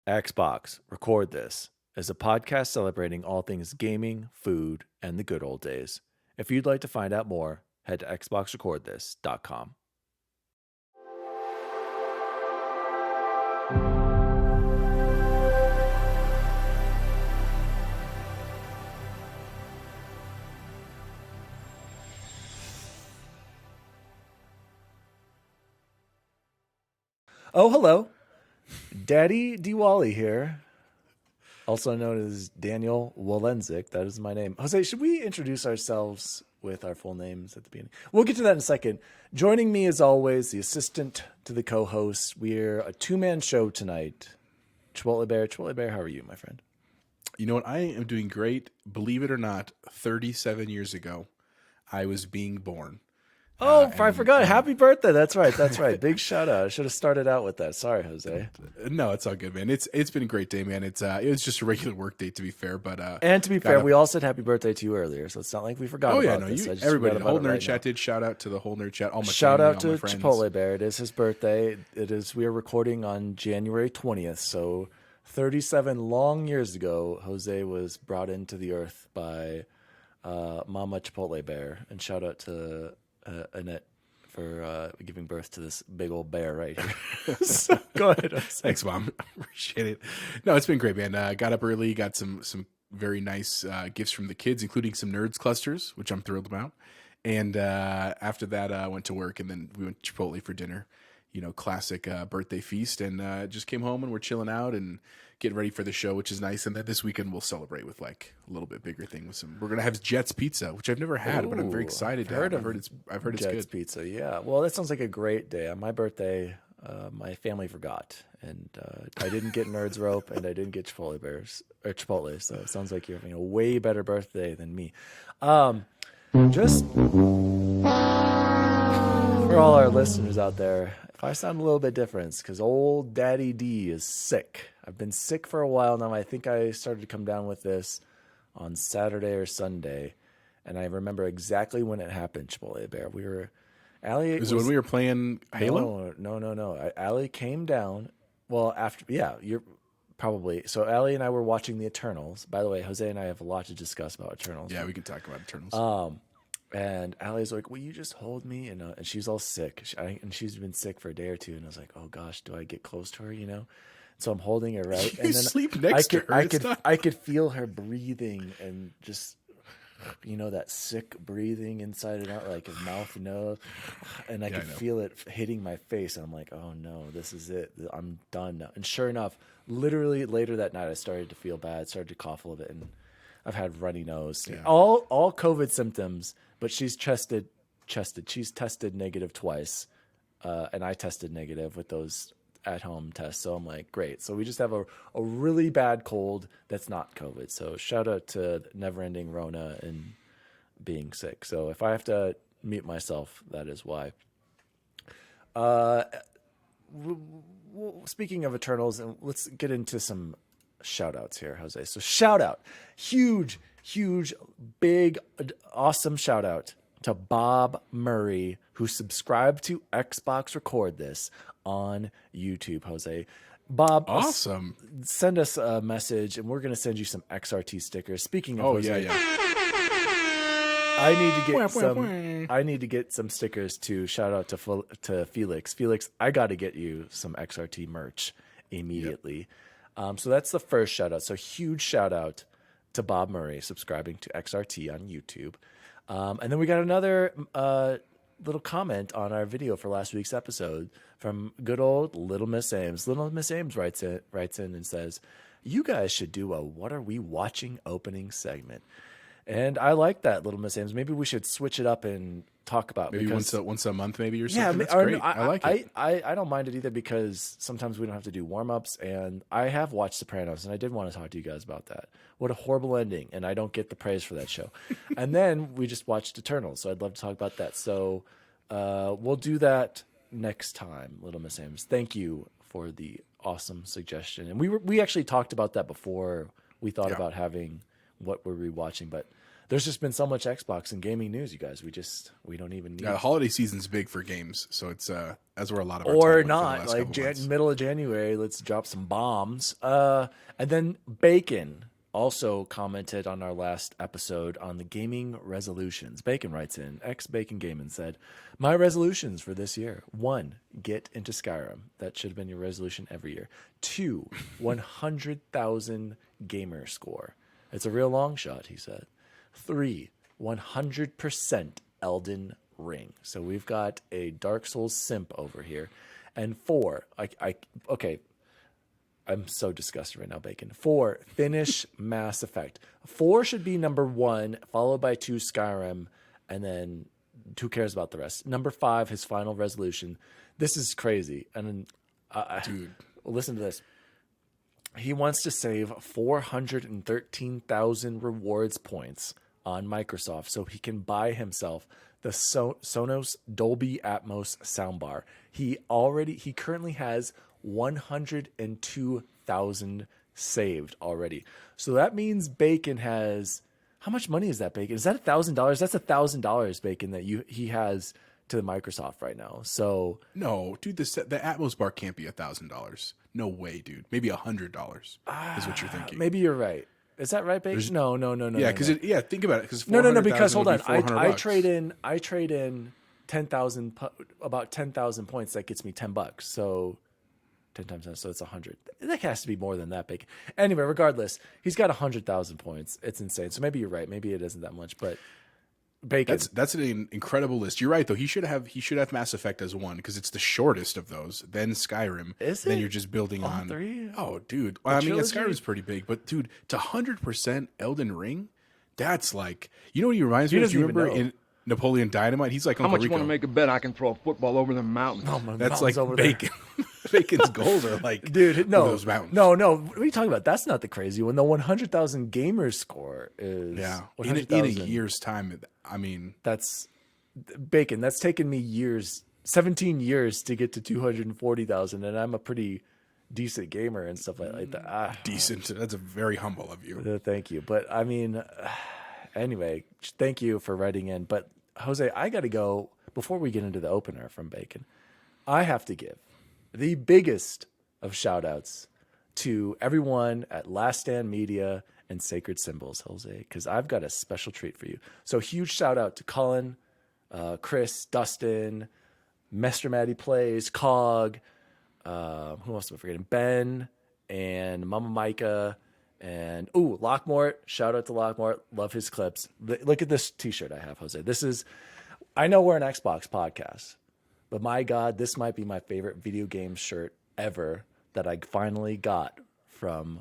Xbox, Record This is a podcast celebrating all things gaming, food, and the good old days. If you'd like to find out more, head to xboxrecordthis.com. Oh, hello. DaddyDWALLY here, also known as Daniel Walenzik. That is my name. Jose, should we introduce ourselves with our full names at the beginning? We'll get to that in a second. Joining me, as always, the assistant to the co-host. We're a two-man show tonight. Chipotlebear, how are you, my friend? You know what? I am doing great. Believe it or not, 37 years ago, I was being born. Oh, I forgot. Happy birthday. That's right. Big shout out. I should have started out with that. Sorry, Jose. No, it's all good, man. It's been a great day, man. It was just a regular work day, to be fair. But and to be fair, we all said happy birthday to you earlier, so it's not like we forgot about this. Everybody, the whole nerd chat did shout out to the whole nerd chat. All my shout family, out to Chipotlebear. It is his birthday. We are recording on January 20th, so 37 long years ago, Jose was brought into the earth by Mama Chipotlebear, and shout out to Annette for giving birth to this big old bear right here. So, go ahead. Thanks, Mom. Appreciate it. No, it's been great, man. Got up early, got some very nice gifts from the kids, including some Nerds clusters, which I'm thrilled about. And after that, I went to work, and then we went to Chipotle for dinner. You know, classic birthday feast, and just came home and we're chilling out and getting ready for the show, which is nice. And then this weekend we'll celebrate with like a little bit bigger thing with some. We're gonna have Jets Pizza, which I've never had, but I'm very excited to have. I've heard it's Jets good. Pizza, yeah. Well, that sounds like a great day. On my birthday, my family forgot, and I didn't get Nerds rope, and I didn't get Chipotle. So it sounds like you're having a way better birthday than me. Just for all our listeners out there, if I sound a little bit different, it's because old Daddy D is sick. I've been sick for a while now. I think I started to come down with this on Saturday or Sunday, and I remember exactly when it happened, Chipotlebear. Allie Was it when we were playing Halo? No. Allie came down. Well, you're probably. So Allie and I were watching the Eternals. By the way, Jose and I have a lot to discuss about Eternals. Yeah, we can talk about Eternals. And Allie's like, will you just hold me? And she's all sick. And she's been sick for a day or two. And I was like, oh, gosh, do I get close to her, So I'm holding her, right? And then sleep next to her. I could feel her breathing and just, that sick breathing inside and out, like his mouth and nose. And I could feel it hitting my face. And I'm like, oh, no, this is it. I'm done now. And sure enough, literally later that night, I started to feel bad, started to cough a little bit. And I've had runny nose. Yeah. All COVID symptoms. But she's tested. She's tested negative twice, and I tested negative with those at-home tests. So I'm like, great. So we just have a really bad cold that's not COVID. So shout out to never-ending Rona and being sick. So if I have to mute myself, that is why. Speaking of Eternals, and let's get into some shout-outs here, Jose. So shout out, huge, big, awesome shout out to Bob Murray, who subscribed to Xbox Record This on YouTube, Jose. Bob, awesome. Send us a message, and we're going to send you some XRT stickers. Speaking of Jose, I need to get some stickers too. Shout out to Felix. Felix, I got to get you some XRT merch immediately. Yep. So that's the first shout out. So huge shout out to Bob Murray subscribing to XRT on YouTube. And then we got another little comment on our video for last week's episode from good old Little Miss Ames. Little Miss Ames writes in and says, you guys should do a What Are We Watching opening segment. And I like that, Little Miss Ames. Maybe we should switch it up and talk about maybe once a month, maybe or something. Yeah, that's great. I like it. I don't mind it either because sometimes we don't have to do warm ups. And I have watched Sopranos, and I did want to talk to you guys about that. What a horrible ending, and I don't get the praise for that show. And then we just watched Eternals, so I'd love to talk about that. So we'll do that next time, Little Miss Ames. Thank you for the awesome suggestion. And we actually talked about that before. We thought about having what we're rewatching, but there's just been so much Xbox and gaming news, you guys. We don't even need. Yeah, the holiday season's big for games, so it's that's where a lot of our or time not went for the last couple months. middle of January. Let's drop some bombs. And then Bacon also commented on our last episode on the gaming resolutions. Bacon writes in, ex-Bacon Gaming said, my resolutions for this year: 1, get into Skyrim. That should have been your resolution every year. 2, 100,000 gamer score. It's a real long shot, he said. 3, 100% Elden Ring. So we've got a Dark Souls simp over here. And 4, okay, I'm so disgusted right now, Bacon. 4, finish Mass Effect. 4 should be number 1, followed by 2, Skyrim, and then who cares about the rest? Number 5, his final resolution. This is crazy. And dude, listen to this. He wants to save 413,000 rewards points on Microsoft so he can buy himself the Sonos Dolby Atmos soundbar. He currently has 102,000 saved already. So that means Bacon has, how much money is that, Bacon? Is that $1,000? That's $1,000, Bacon, that he has to Microsoft right now. So no, dude, the Atmos bar can't be $1,000. No way, dude. Maybe $100 is what you're thinking. Maybe you're right. Is that right, Bacon? No. Yeah, because think about it. Because because hold on, I trade in 10,000, about 10,000 points. That gets me $10. So 10 times 10, so it's 100. That has to be more than that, Bacon. Anyway, regardless, he's got 100,000 points. It's insane. So maybe you're right. Maybe it isn't that much, but Bacon. That's an incredible list. You're right though. He should have Mass Effect as 1 because it's the shortest of those. Then Skyrim. Is it? Then you're just building on 3? Oh, dude. Well, I mean, Skyrim's pretty big, but dude, to 100% Elden Ring, that's like, you know what he reminds me of? Do you remember in Napoleon Dynamite? He's like, how much you want to make a bet I can throw a football over the mountains? Oh, that's like Bacon. Bacon's goals are like, dude, no, those mountains. No. What are you talking about? That's not the crazy one. The 100,000 gamer score is in a year's time. I mean, that's Bacon. That's taken me 17 years to get to 240,000, and I'm a pretty decent gamer and stuff like that. Decent. That's a very humble of you. Thank you. But I mean, anyway, thank you for writing in. But Jose, I got to go before we get into the opener from Bacon. I have to give the biggest of shout outs to everyone at Last Stand Media and Sacred Symbols, Jose, because I've got a special treat for you. So huge shout out to Colin, Chris, Dustin, Mr. Maddie Plays, Cog, who else am I forgetting? Ben and Mama Micah and Lockmort. Shout out to Lockmort. Love his clips. Look at this t-shirt I have, Jose. I know we're an Xbox podcast, but my God, this might be my favorite video game shirt ever that I finally got from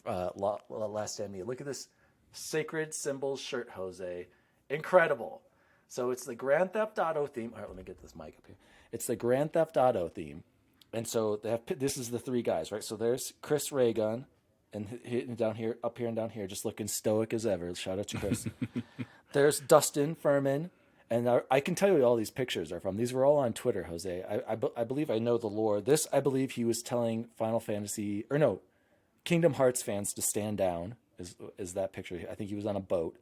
Last Stand Media. Look at this Sacred Symbols shirt, Jose. Incredible. So it's the Grand Theft Auto theme. All right, let me get this mic up here. It's the Grand Theft Auto theme. And so this is the 3 guys, right? So there's Chris Raygun, and down here, up here and down here, just looking stoic as ever. Shout out to Chris. There's Dustin Furman. And I can tell you all these pictures are from. These were all on Twitter, Jose. I believe I know the lore. This, I believe he was telling Kingdom Hearts fans to stand down, is that picture. I think he was on a boat.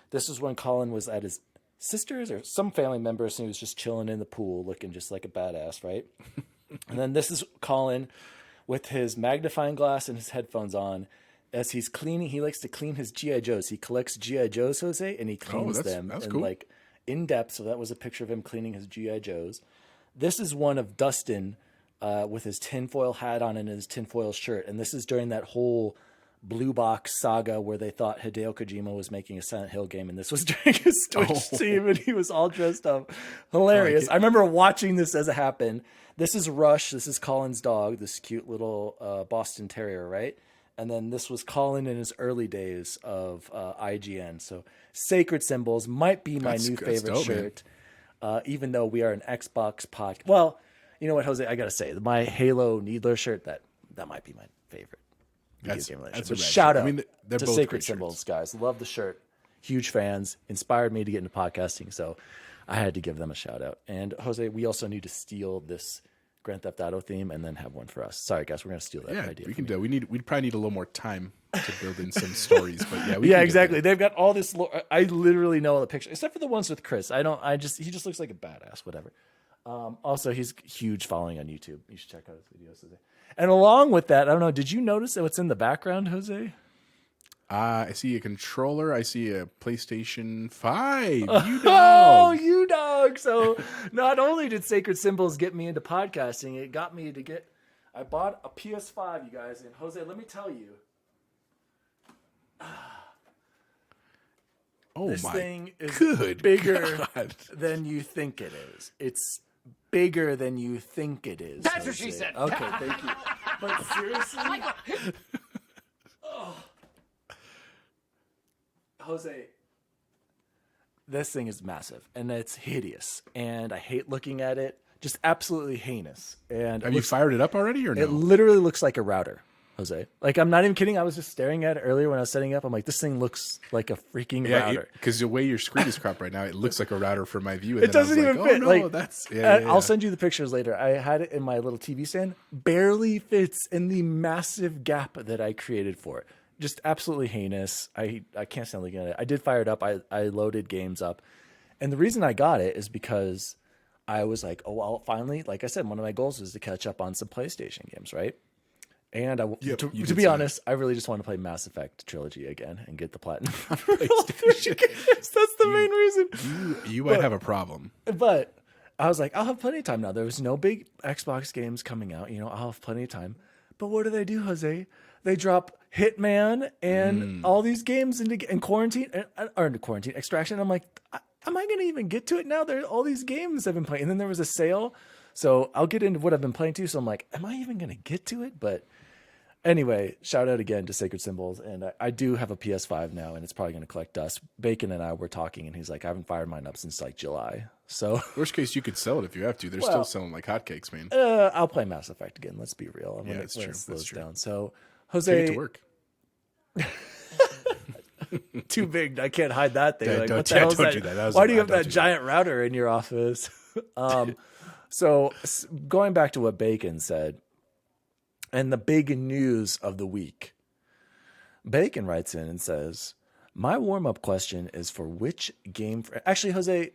This is when Colin was at his sister's or some family members, and he was just chilling in the pool, looking just like a badass, right? And then this is Colin with his magnifying glass and his headphones on. As he's cleaning, he likes to clean his G.I. Joes. He collects G.I. Joes, Jose, and he cleans them. That's cool. Like, in depth, so that was a picture of him cleaning his G.I. Joes. This is one of Dustin with his tinfoil hat on and his tinfoil shirt, and this is during that whole Blue Box saga where they thought Hideo Kojima was making a Silent Hill game, and this was during his Twitch stream, and he was all dressed up. Hilarious. I remember watching this as it happened. This is Rush. This is Colin's dog, this cute little Boston Terrier, right? And then this was Colin in his early days of IGN. So Sacred Symbols might be my new favorite shirt, even though we are an Xbox podcast. Well, you know what, Jose? I got to say, my Halo Needler shirt, that might be my favorite. That's but shout out to Sacred Symbols, guys. Love the shirt. Huge fans. Inspired me to get into podcasting, so I had to give them a shout out. And Jose, we also need to steal this Grand Theft Auto theme and then have one for us. Sorry, guys, we're gonna steal that idea. We can do. We'd probably need a little more time to build in some stories. But yeah, yeah, exactly. They've got all this lore. I literally know all the pictures, except for the ones with Chris. He just looks like a badass, whatever. Also, he's huge following on YouTube. You should check out his videos today. And along with that, I don't know, did you notice what's in the background, Jose? I see a controller. I see a PlayStation 5. You Oh, dog. you dog. So not only did Sacred Symbols get me into podcasting, it got me to I bought a PS5, you guys. And Jose, let me tell you. Oh this my thing is good bigger God. than you think it is. It's bigger than you think it is. That's Jose. what she said. Okay, thank you. But seriously, Jose, this thing is massive and it's hideous, and I hate looking at it. Just absolutely heinous. And Have you fired it up already or no? it literally looks like a router, Jose. Like, I'm not even kidding. I was just staring at it earlier when I was setting up. I'm like, this thing looks like a freaking router. Because the way your screen is cropped right now, it looks like a router from my view. And It doesn't even fit. Oh, no, like, that's I'll send you the pictures later. I had it in my little TV stand. Barely fits in the massive gap that I created for it. Just absolutely heinous. I can't stand looking at it. I did fire it up. I loaded games up. And the reason I got it is because I was like, oh, well, finally, like I said, one of my goals was to catch up on some PlayStation games, right? And to be honest, I really just want to play Mass Effect Trilogy again and get the platinum. PlayStation games. That's the main reason. You might have a problem. But I was like, I'll have plenty of time now. There was no big Xbox games coming out. I'll have plenty of time. But what do, Jose? They drop Hitman and all these games into quarantine, or into quarantine extraction. I'm like, am I going to even get to it now? There all these games I've been playing. And then there was a sale. So I'll get into what I've been playing too. So I'm like, am I even going to get to it? But anyway, shout out again to Sacred Symbols. And I do have a PS5 now, and it's probably going to collect dust. Bacon and I were talking, and he's like, I haven't fired mine up since like July. So worst case, you could sell it if you have to. They're still selling like hotcakes, man. I'll play Mass Effect again. Let's be real. Yeah, it's true. Slows That's true. down. So Jose, Take it to work. too big. I can't hide that thing. Yeah, Like, don't- what the yeah, hell is don't that? do that. That was Why do you bad. have Don't that do giant router in your office? So going back to what Bacon said, and the big news of the week, Bacon writes in and says, my warm-up question is for which game... Actually, Jose,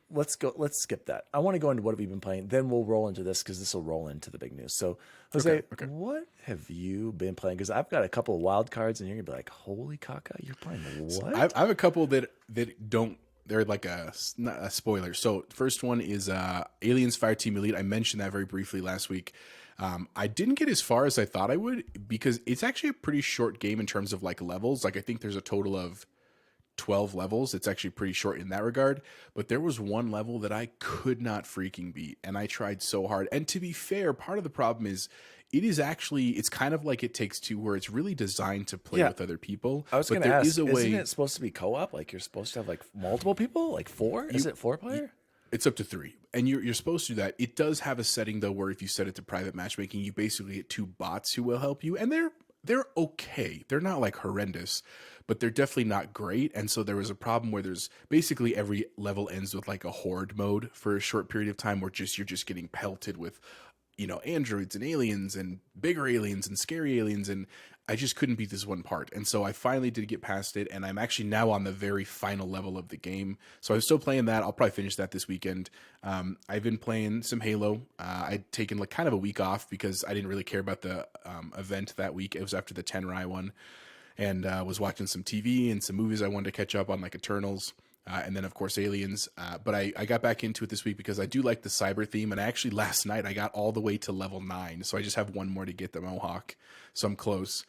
let's skip that. I want to go into what have you been playing. Then we'll roll into this because this will roll into the big news. So, Jose, Okay. what have you been playing? Because I've got a couple of wild cards, and you're going to be like, holy caca, you're playing what? I have a couple that don't... They're like not a spoiler. So first one is Aliens Fireteam Elite. I mentioned that very briefly last week. I didn't get as far as I thought I would because it's actually a pretty short game in terms of like levels. Like I think there's a total of 12 levels. It's actually pretty short in that regard. But there was one level that I could not freaking beat, and I tried so hard. And to be fair, part of the problem is it's kind of like It Takes Two, where it's really designed to play with other people. I was going to ask, isn't it supposed to be co-op? Like you're supposed to have like multiple people, like four? Is it 4-player? It's up to 3, and you're supposed to do that. It does have a setting though where if you set it to private matchmaking, you basically get 2 bots who will help you, and they're okay. They're not like horrendous, but they're definitely not great. And so there was a problem where there's basically every level ends with like a horde mode for a short period of time, where you're just getting pelted with androids and aliens and bigger aliens and scary aliens, and I just couldn't beat this one part. And so I finally did get past it, and I'm actually now on the very final level of the game. So I'm still playing that. I'll probably finish that this weekend. I've been playing some Halo. I'd taken like kind of a week off because I didn't really care about the event that week. It was after the Tenrai one, and was watching some TV and some movies I wanted to catch up on, like Eternals. And then, of course, Aliens. But I got back into it this week because I do like the cyber theme. And actually, last night, I got all the way to level 9. So I just have one more to get the Mohawk. So I'm close.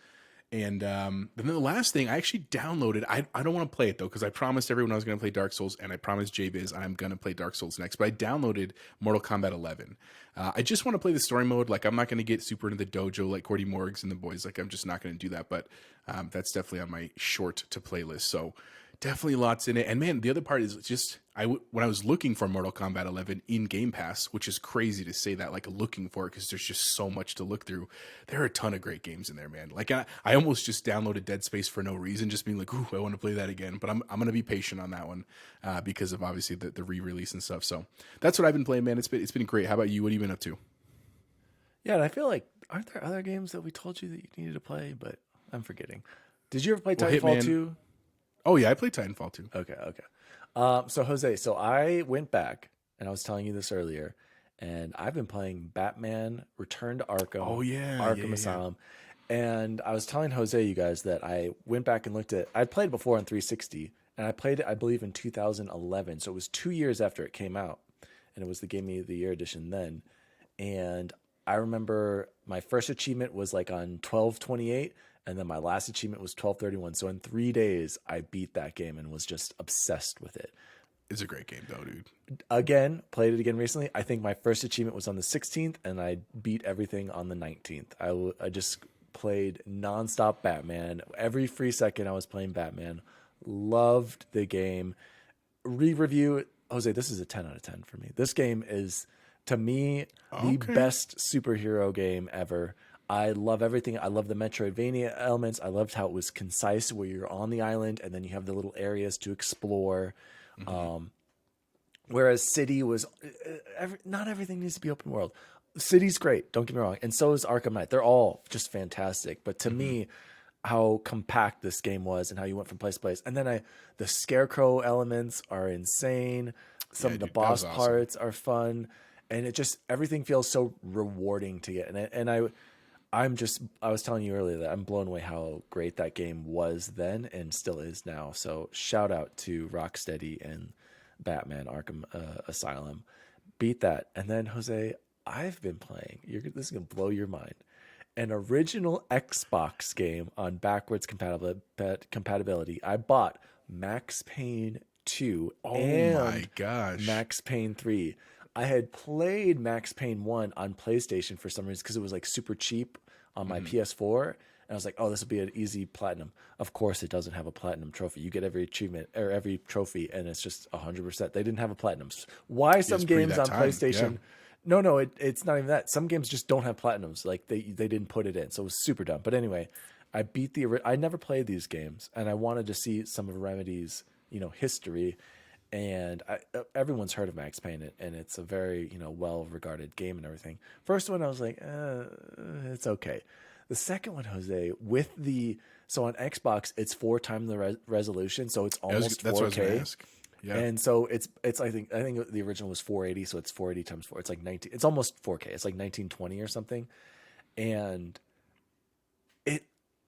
And then the last thing, I actually downloaded. I don't want to play it, though, because I promised everyone I was going to play Dark Souls. And I promised JBiz I'm going to play Dark Souls next. But I downloaded Mortal Kombat 11. I just want to play the story mode. Like, I'm not going to get super into the dojo like Cordy Morgs and the boys. Like, I'm just not going to do that. But that's definitely on my short-to-play list. So definitely lots in it. And man, the other part is just when I was looking for Mortal Kombat 11 in Game Pass, which is crazy to say that, like looking for it, because there's just so much to look through. There are a ton of great games in there, man. Like I almost just downloaded Dead Space for no reason, just being like, ooh, I want to play that again. But I'm going to be patient on that one because of obviously the re-release and stuff. So that's what I've been playing, man. It's been great. How about you? What have you been up to? Yeah, and I feel like, aren't there other games that we told you that you needed to play, but I'm forgetting. Did you ever play Well, Titanfall Hitman- 2? Oh yeah, I played Titanfall too. Okay. So Jose, so I went back and I was telling you this earlier, and I've been playing Batman Return to Arkham. Oh, yeah, Arkham yeah. Asylum. And I was telling Jose, you guys, that I went back and looked at. I'd played it before on 360, and I played it, I believe, in 2011. So it was 2 years after it came out, and it was the Game of the Year edition then. And I remember my first achievement was like on 1228, and then my last achievement was 1231. So in 3 days, I beat that game and was just obsessed with it. It's a great game though, dude. Again, played it again recently. I think my first achievement was on the 16th, and I beat everything on the 19th. I just played nonstop Batman. Every free second I was playing Batman. Loved the game. Re-review, Jose, this is a 10 out of 10 for me. This game is, to me, the best superhero game ever. I love everything. I love the Metroidvania elements. I loved how it was concise, where you're on the island and then you have the little areas to explore. Whereas City was, not everything needs to be open world. City's great, don't get me wrong, and so is Arkham Knight. They're all just fantastic. But to me, how compact this game was and how you went from place to place, and then the Scarecrow elements are insane. Some of the boss parts are fun, and it just, everything feels so rewarding to get. I was telling you earlier that I'm blown away how great that game was then and still is now. So shout out to Rocksteady and Batman Arkham Asylum. Beat that. And then Jose, I've been playing, this is going to blow your mind, an original Xbox game on backwards compatibility. I bought Max Payne 2 and Max Payne 3. I had played Max Payne 1 on PlayStation for some reason because it was like super cheap on my PS4. And I was like, oh, this will be an easy platinum. Of course, it doesn't have a platinum trophy. You get every achievement or every trophy, and it's just 100%. They didn't have a platinum. Why some games on PlayStation? Yeah. No, it's not even that. Some games just don't have platinums. Like they didn't put it in, so it was super dumb. But anyway, I beat I never played these games, and I wanted to see some of Remedy's history. And everyone's heard of Max Payne, and it's a very well-regarded game and everything. First one, I was like, it's okay. The second one, Jose, so on Xbox, it's 4 times the resolution, so it's almost 4K. That's what I was going to ask. Yeah. And so it's I think the original was 480, so it's 480 times 4. It's like 19. It's almost 4K. It's like 1920 or something, and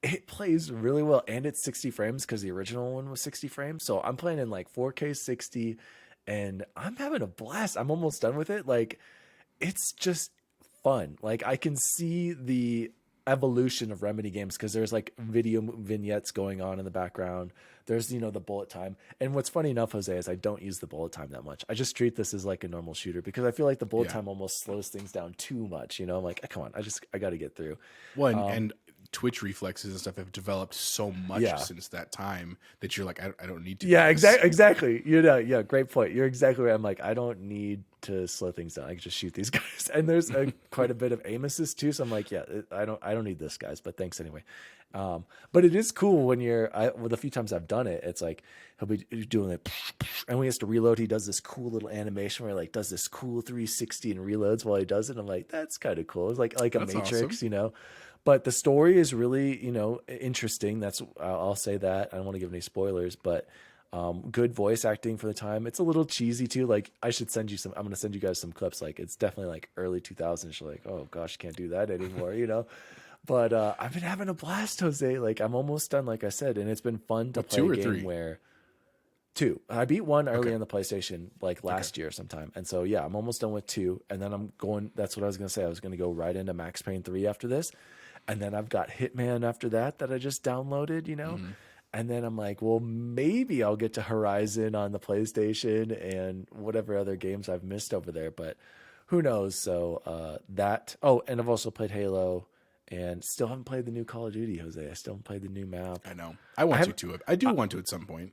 it plays really well, and it's 60 frames because the original one was 60 frames. So I'm playing in like 4K 60, and I'm having a blast. I'm almost done with it. Like, it's just fun. Like, I can see the evolution of Remedy games because there's like video vignettes going on in the background. There's the bullet time. And what's funny enough, Jose, is I don't use the bullet time that much. I just treat this as like a normal shooter because I feel like the bullet time almost slows things down too much. I'm like, come on, I got to get through. Well, and Twitch reflexes and stuff have developed so much since that time that you're like, I don't need to. Yeah, exactly. Yeah, great point. You're exactly right. I'm like, I don't need to slow things down. I can just shoot these guys. And there's quite a bit of aim assist too. So I'm like, yeah, I don't need this, guys. But thanks anyway. But it is cool when the few times I've done it, it's like he'll be doing it, and when he has to reload, he does this cool little animation where he like does this cool 360 and reloads while he does it. I'm like, that's kind of cool. It's like a Matrix, awesome. But the story is really, interesting. I'll say that. I don't want to give any spoilers, but good voice acting for the time. It's a little cheesy too. Like, I should send you I'm going to send you guys some clips. Like, it's definitely like early 2000s. You're like, oh gosh, you can't do that anymore, But I've been having a blast, Jose. Like, I'm almost done, like I said, and it's been fun to play a game where 2. I beat 1 early on the PlayStation, like last year sometime. And so, yeah, I'm almost done with 2. And then I'm going, that's what I was going to say. I was going to go right into Max Payne 3 after this. And then I've got Hitman after that I just downloaded, And then I'm like, well, maybe I'll get to Horizon on the PlayStation and whatever other games I've missed over there. But who knows? So and I've also played Halo and still haven't played the new Call of Duty, Jose. I still haven't played the new map. I know. I want to. I do want to at some point.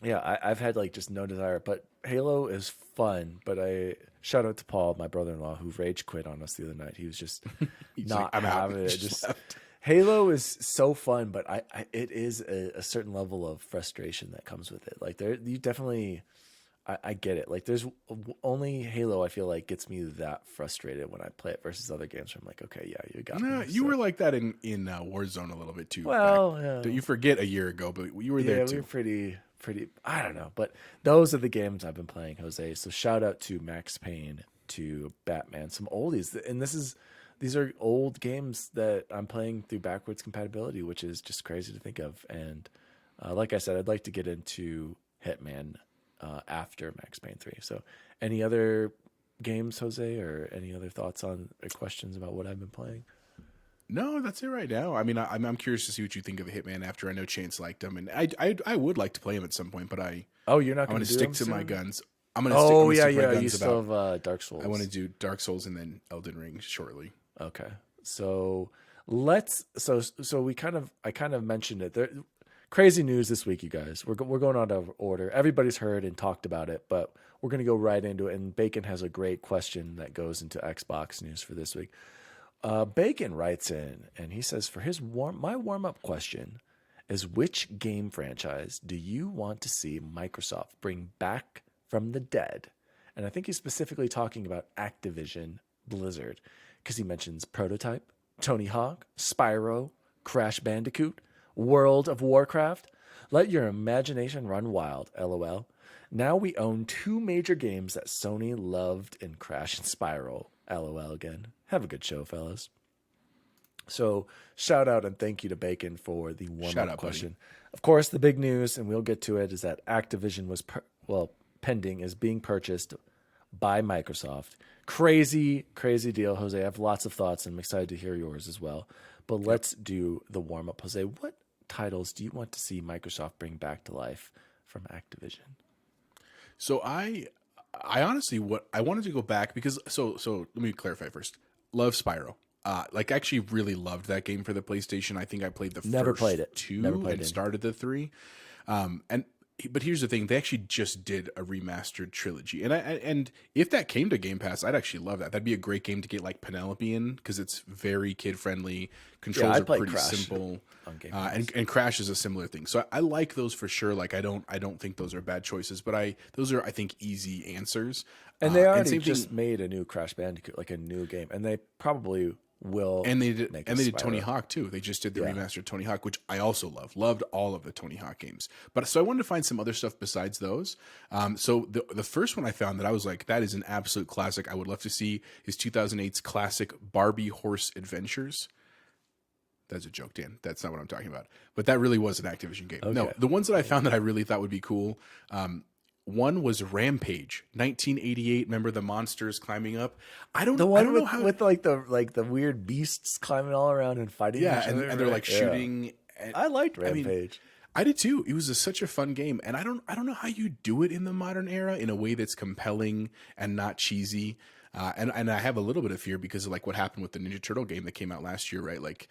Yeah, I've had like just no desire. But Halo is fun. But shout out to Paul, my brother-in-law, who rage quit on us the other night. He was just not having it. Just Halo is so fun, but it is a certain level of frustration that comes with it. Like, you definitely, I get it. Like there's only Halo I feel like gets me that frustrated when I play it versus other games where I'm like, okay, yeah, you got me. You were like that in Warzone a little bit too. Well, Don't you forget a year ago, but you were there too. We were pretty, I don't know. But those are the games I've been playing, Jose. So shout out to Max Payne, to Batman, some oldies. And these are old games that I'm playing through backwards compatibility, which is just crazy to think of. And like I said, I'd like to get into Hitman after Max Payne 3. So any other games, Jose, or any other thoughts on or questions about what I've been playing? No, that's it right now. I mean, I'm curious to see what you think of Hitman after. I know Chance liked him, and I would like to play him at some point, but you're not going to stick to my guns. I'm going to stick to my guns. You still have Dark Souls. I want to do Dark Souls and then Elden Ring shortly. Okay. So I kind of mentioned it. There, crazy news this week, you guys. We're going out of order. Everybody's heard and talked about it, but we're going to go right into it. And Bacon has a great question that goes into Xbox news for this week. Bacon writes in and he says, for my warm-up question is, which game franchise do you want to see Microsoft bring back from the dead? And I think he's specifically talking about Activision-Blizzard, because he mentions Prototype, Tony Hawk, Spyro, Crash Bandicoot, World of Warcraft. Let your imagination run wild, LOL. Now we own two major games that Sony loved in Crash and Spyro, LOL again. Have a good show, fellas. So shout out and thank you to Bacon for the warm-up question. Buddy. Of course, the big news, and we'll get to it, is that Activision was pending, is being purchased by Microsoft. Crazy deal, Jose. I have lots of thoughts, and I'm excited to hear yours as well. But let's do the warm-up. Jose, what titles do you want to see Microsoft bring back to life from Activision? So I honestly, I wanted to go back because so let me clarify first. Love Spyro. Actually really loved that game for the PlayStation. I think I played the first two and started the 3. But here's the thing: they actually just did a remastered trilogy, and if that came to Game Pass, I'd actually love that. That'd be a great game to get like Penelope in, because it's very kid friendly. Controls are pretty simple, on Game Pass. And Crash is a similar thing. So I like those for sure. Like I don't think those are bad choices, but those are, I think, easy answers. And they already just made a new Crash Bandicoot, like a new game, and they probably will. And they did Tony Hawk too. They just did the remastered Tony Hawk, which I also loved all of the Tony Hawk games. But so I wanted to find some other stuff besides those. So the first one I found that I was like, that is an absolute classic. I would love to see is 2008's classic Barbie Horse Adventures. That's a joke, Dan. That's not what I'm talking about. But that really was an Activision game. Okay. No, the ones that I found that I really thought would be cool. One was Rampage, 1988. Remember the monsters climbing up? I don't know with the weird beasts climbing all around and fighting. Yeah, each other, and they're like shooting. And, I liked Rampage. I did too. It was such a fun game, and I don't know how you do it in the modern era in a way that's compelling and not cheesy. And I have a little bit of fear because of like what happened with the Ninja Turtle game that came out last year, right? Like,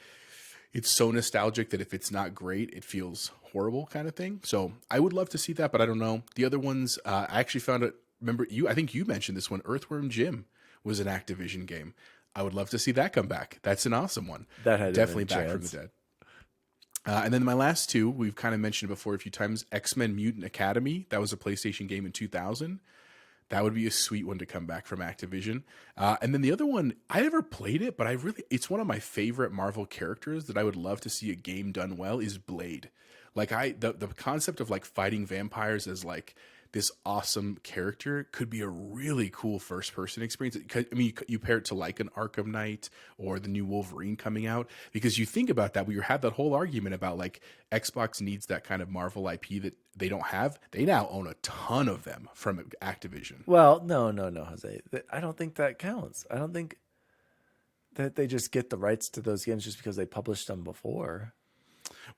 it's so nostalgic that if it's not great, it feels horrible, kind of thing. So I would love to see that, but I don't know. The other ones, I actually found it. Remember, I think you mentioned this one. Earthworm Jim was an Activision game. I would love to see that come back. That's an awesome one. That had definitely back from the dead. And then my last two, we've kind of mentioned before a few times. X-Men Mutant Academy. That was a PlayStation game in 2000. That would be a sweet one to come back from Activision. And then the other one, I never played it, but it's one of my favorite Marvel characters that I would love to see a game done well is Blade. Like the concept of like fighting vampires as like this awesome character could be a really cool first person experience. I mean, you pair it to like an Arkham Knight or the new Wolverine coming out, because you think about that, we had that whole argument about like Xbox needs that kind of Marvel IP that they don't have. They now own a ton of them from Activision. Well, no, Jose. I don't think that counts. I don't think that they just get the rights to those games just because they published them before.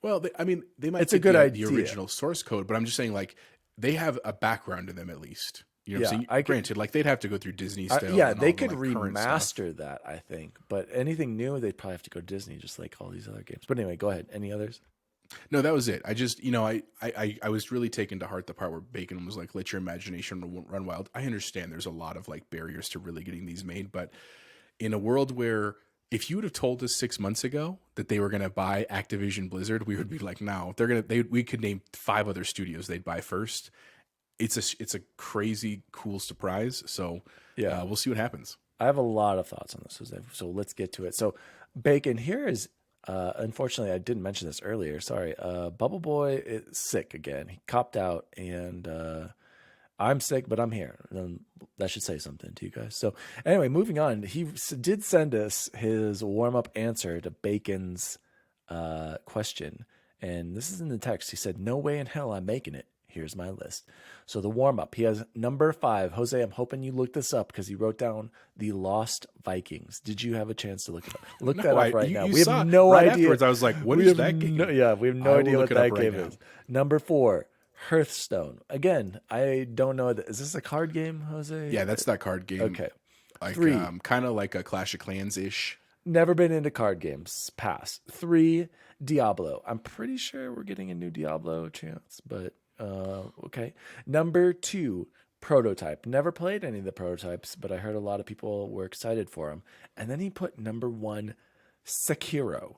Well, they might. It's a good idea. The original source code, but I'm just saying, like, they have a background in them at least. You know what I'm saying? Granted, like they'd have to go through Disney still. They could remaster that, I think. But anything new, they'd probably have to go to Disney, just like all these other games. But anyway, go ahead. Any others? No, that was it. I just, I was really taken to heart the part where Bacon was like, let your imagination run wild. I understand there's a lot of like barriers to really getting these made, but in a world where if you would have told us 6 months ago that they were going to buy Activision Blizzard, we would be like, no, we could name 5 other studios they'd buy first. it's a crazy cool surprise. So Yeah. we'll see what happens. I have a lot of thoughts on this, Jose. So let's get to it. So Bacon, here is, unfortunately, I didn't mention this earlier. Sorry. Bubble Boy is sick again. He copped out, and I'm sick, but I'm here. That should say something to you guys. So anyway, moving on. He did send us his warm-up answer to Bacon's question. And this is in the text. He said, "No way in hell I'm making it. Here's my list." So the warm-up, he has number 5. Jose, I'm hoping you looked this up because he wrote down the Lost Vikings. Did you have a chance to look it up? Look that up right now. We have no idea. Afterwards, I was like, what is that game? We have no idea what that game is. Number 4, Hearthstone. Again, I don't know. Is this a card game, Jose? Yeah, that's that card game. Okay. Like 3. Kind of like a Clash of Clans-ish. Never been into card games. Pass. 3, Diablo. I'm pretty sure we're getting a new Diablo chance, but okay. Number 2, Prototype. Never played any of the prototypes, but I heard a lot of people were excited for them. And then he put number 1, Sekiro.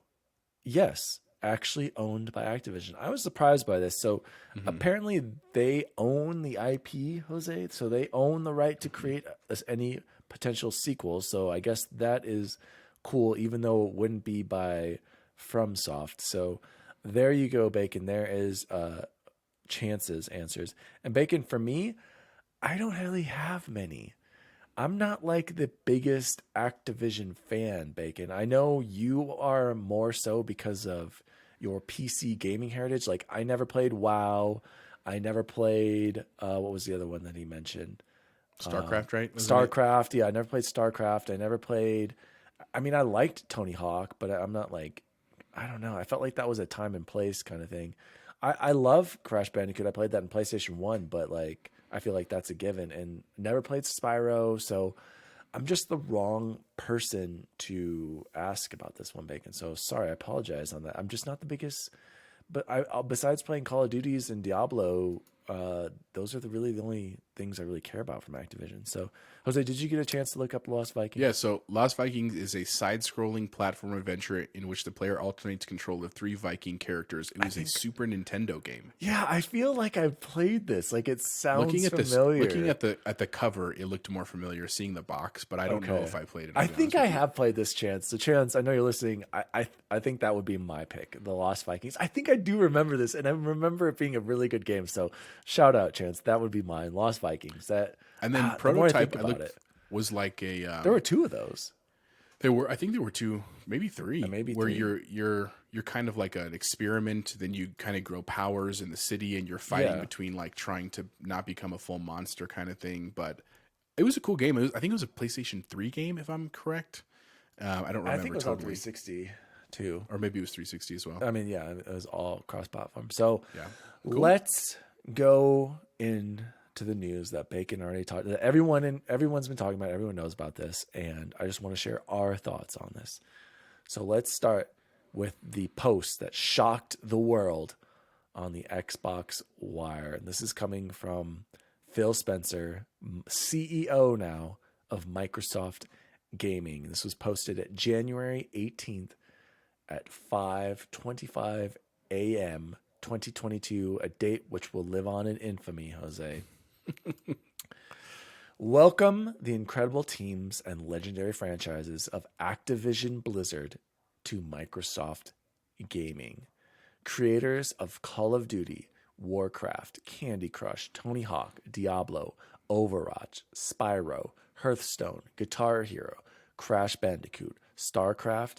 Yes, actually owned by Activision. I was surprised by this. So apparently they own the IP, Jose. So they own the right to create any potential sequels. So I guess that is cool, even though it wouldn't be by FromSoft. So there you go, Bacon. There is answers. And Bacon, for me, I don't really have many. I'm not like the biggest Activision fan, Bacon. I know you are more so because of your PC gaming heritage. Like, I never played WoW. I never played, what was the other one that he mentioned? StarCraft, right? StarCraft. Yeah, I never played StarCraft. I never played, I mean, I liked Tony Hawk, but I'm not like, I don't know. I felt like that was a time and place kind of thing. I love Crash Bandicoot. I played that in PlayStation 1, but like I feel like that's a given, and never played Spyro, so I'm just the wrong person to ask about this one, Bacon. So sorry, I apologize on that. I'm just not the biggest, but besides playing Call of Duties and Diablo, those are really the only things I really care about from Activision. So, Jose, did you get a chance to look up Lost Vikings? Yeah, so Lost Vikings is a side-scrolling platform adventure in which the player alternates control of 3 Viking characters. It was a Super Nintendo game. Yeah, I feel like I've played this. Like, it sounds familiar. Looking at the cover, it looked more familiar. Seeing the box, but I don't know if I played it. I think I have played this, Chance. So, Chance, I know you're listening. I think that would be my pick, the Lost Vikings. I think I do remember this, and I remember it being a really good game. So, shout out, Chance. That would be mine. Lost Vikings. And then Prototype was like a. There were 2 of those. I think there were 2, maybe 3. Maybe where 3. you're kind of like an experiment. Then you kind of grow powers in the city, and you're fighting between like trying to not become a full monster kind of thing. But it was a cool game. I think it was a PlayStation 3 game, if I'm correct. I don't remember. I think it was totally. on 360 too, or maybe it was 360 as well. I mean, yeah, it was all cross-platform. So yeah, cool. Let's go into the news that Bacon already talked. That everyone's been talking about. Everyone knows about this, and I just want to share our thoughts on this. So let's start with the post that shocked the world on the Xbox Wire, and this is coming from Phil Spencer, CEO now of Microsoft Gaming. This was posted at January 18th at 5:25 a.m. 2022, a date which will live on in infamy, Jose. Welcome the incredible teams and legendary franchises of Activision-Blizzard to Microsoft Gaming. Creators of Call of Duty, Warcraft, Candy Crush, Tony Hawk, Diablo, Overwatch, Spyro, Hearthstone, Guitar Hero, Crash Bandicoot, StarCraft,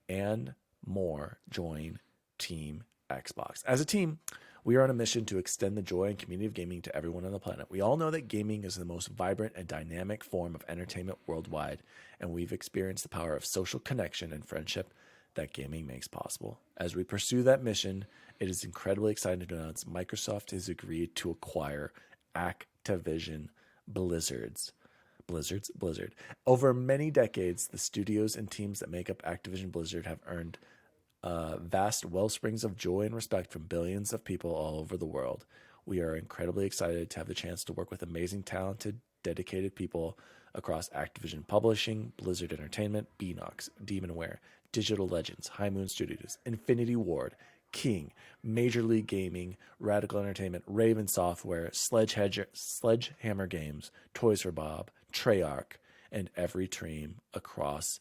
and more join Team Xbox. As a team, we are on a mission to extend the joy and community of gaming to everyone on the planet. We all know that gaming is the most vibrant and dynamic form of entertainment worldwide, and we've experienced the power of social connection and friendship that gaming makes possible. As we pursue that mission, it is incredibly exciting to announce Microsoft has agreed to acquire Activision-Blizzard. Over many decades, the studios and teams that make up Activision-Blizzard have earned vast wellsprings of joy and respect from billions of people all over the world. We are incredibly excited to have the chance to work with amazing, talented, dedicated people across Activision Publishing, Blizzard Entertainment, Beenox, Demonware, Digital Legends, High Moon Studios, Infinity Ward, King, Major League Gaming, Radical Entertainment, Raven Software, Sledgehammer Games, Toys for Bob, Treyarch, and every team across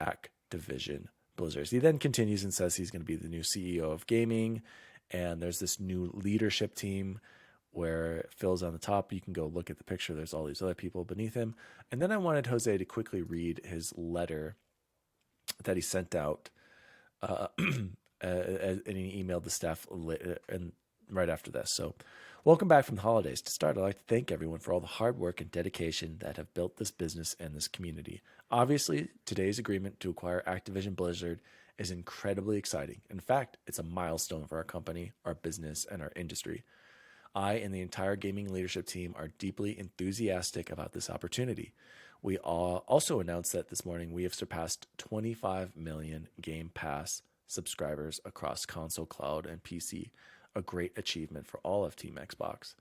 Activision-Blizzard. He then continues and says he's going to be the new CEO of gaming, and there's this new leadership team where Phil's on the top. You can go look at the picture. There's all these other people beneath him. And then I wanted Jose to quickly read his letter that he sent out, and he emailed the staff and right after this. So, welcome back from the holidays. To start, I'd like to thank everyone for all the hard work and dedication that have built this business and this community. Obviously, today's agreement to acquire Activision-Blizzard is incredibly exciting. In fact, it's a milestone for our company, our business, and our industry. I and the entire gaming leadership team are deeply enthusiastic about this opportunity. We also announced that this morning we have surpassed 25 million Game Pass subscribers across console, cloud, and PC, a great achievement for all of Team Xbox.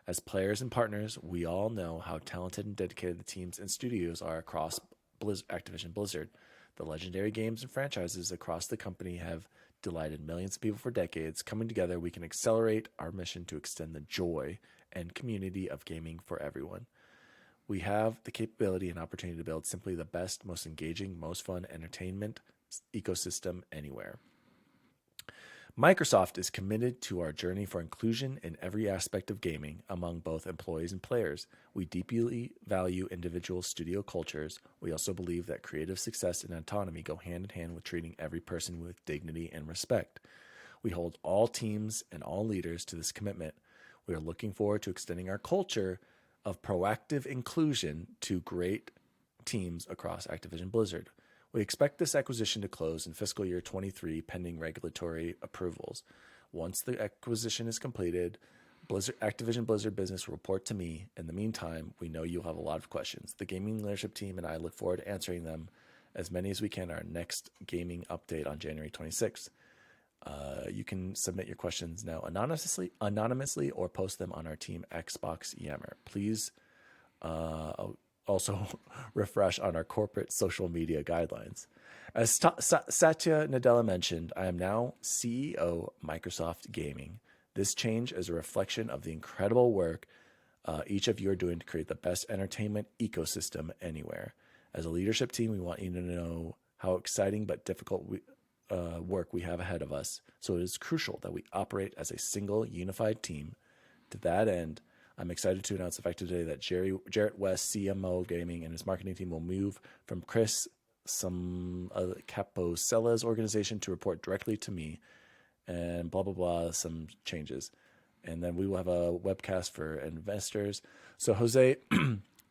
As players and partners, we all know how talented and dedicated the teams and studios are across Activision-Blizzard. The legendary games and franchises across the company have delighted millions of people for decades. Coming together, we can accelerate our mission to extend the joy and community of gaming for everyone. We have the capability and opportunity to build simply the best, most engaging, most fun entertainment ecosystem anywhere. Microsoft is committed to our journey for inclusion in every aspect of gaming among both employees and players. We deeply value individual studio cultures. We also believe that creative success and autonomy go hand in hand with treating every person with dignity and respect. We hold all teams and all leaders to this commitment. We are looking forward to extending our culture of proactive inclusion to great teams across Activision-Blizzard. We expect this acquisition to close in fiscal year 23 pending regulatory approvals. Once the acquisition is completed, Activision-Blizzard business will report to me. In the meantime, we know you'll have a lot of questions. The gaming leadership team and I look forward to answering them, as many as we can, our next gaming update on January 26th. You can submit your questions now anonymously or post them on our Team Xbox Yammer. Please also refresh on our corporate social media guidelines. As Satya Nadella mentioned, I am now CEO Microsoft Gaming. This change is a reflection of the incredible work each of you are doing to create the best entertainment ecosystem anywhere. As a leadership team, we want you to know how exciting but difficult work we have ahead of us. So it is crucial that we operate as a single unified team. To that end, I'm excited to announce effective today that Jarrett West, CMO Gaming, and his marketing team will move from Chris Caposella's organization to report directly to me, and blah, blah, blah, some changes. And then we will have a webcast for investors. So, Jose,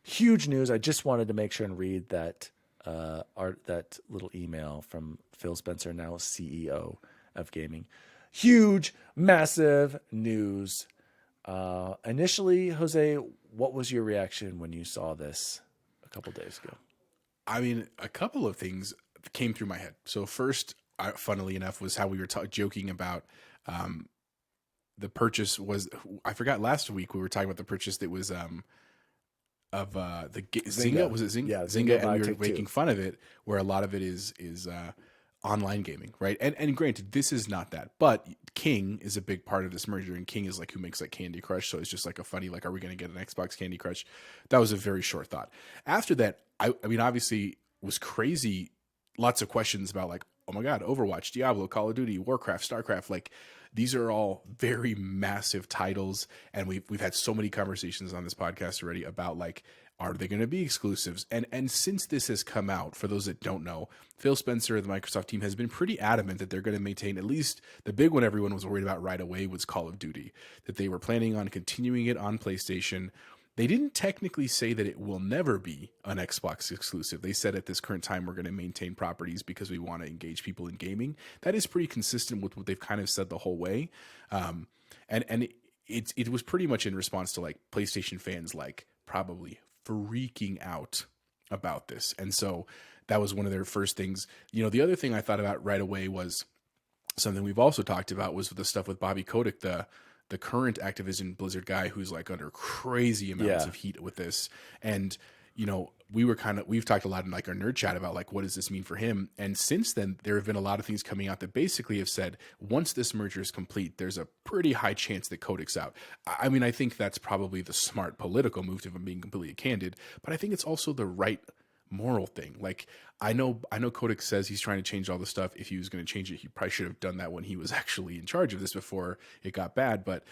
huge news. I just wanted to make sure and read that that little email from Phil Spencer, now CEO of gaming. Huge, massive news. Initially, Jose, what was your reaction when you saw this a couple days ago? I mean, a couple of things came through my head. So first, funnily enough, was how we were joking about the purchase was, I forgot last week we were talking about the purchase that was of the Zynga. Was it Zynga? Yeah, Zynga, and we were making fun of it, where a lot of it is online gaming, right? And granted, this is not that, but King is a big part of this merger, and King is like who makes like Candy Crush, so it's just like a funny, like, are we going to get an Xbox Candy Crush? That was a very short thought. After that, I mean, obviously, was crazy. Lots of questions about like, oh my God, Overwatch, Diablo, Call of Duty, Warcraft, StarCraft, like these are all very massive titles, and we've had so many conversations on this podcast already about like, are they going to be exclusives? And since this has come out, for those that don't know, Phil Spencer of the Microsoft team has been pretty adamant that they're going to maintain, at least the big one everyone was worried about right away was Call of Duty, that they were planning on continuing it on PlayStation. They didn't technically say that it will never be an Xbox exclusive. They said at this current time, we're going to maintain properties because we want to engage people in gaming. That is pretty consistent with what they've kind of said the whole way. And it was pretty much in response to like PlayStation fans, like probably freaking out about this. And so that was one of their first things. You know, the other thing I thought about right away was something we've also talked about was the stuff with Bobby Kotick, the current Activision Blizzard guy who's like under crazy amounts of heat with this. And, we've talked a lot in like our nerd chat about like, what does this mean for him? And since then, there have been a lot of things coming out that basically have said, once this merger is complete, there's a pretty high chance that Kodak's out. I mean, I think that's probably the smart political move, if I'm being completely candid, but I think it's also the right moral thing. Like, I know Kodak says he's trying to change all the stuff. If he was going to change it, he probably should have done that when he was actually in charge of this before it got bad. But,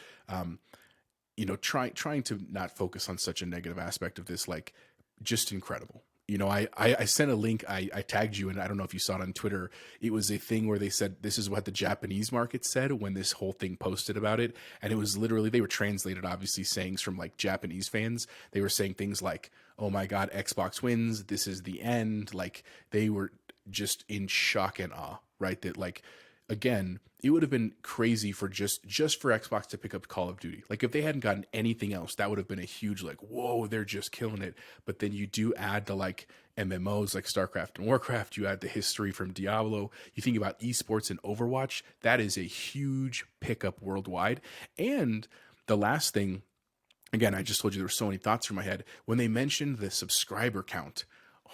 trying to not focus on such a negative aspect of this, like, just incredible. I sent a link. I tagged you, and I don't know if you saw it on Twitter. It was a thing where they said this is what the Japanese market said when this whole thing posted about it. And it was literally, they were translated, obviously, sayings from like Japanese fans. They were saying things like, oh my God, Xbox wins. This is the end. Like, they were just in shock and awe, right? That, like, again, it would have been crazy for just for Xbox to pick up Call of Duty. Like, if they hadn't gotten anything else, that would have been a huge, like, whoa, they're just killing it. But then you do add the like MMOs like StarCraft and Warcraft, you add the history from Diablo, you think about esports and Overwatch, that is a huge pickup worldwide. And the last thing, again, I just told you there were so many thoughts through my head. When they mentioned the subscriber count,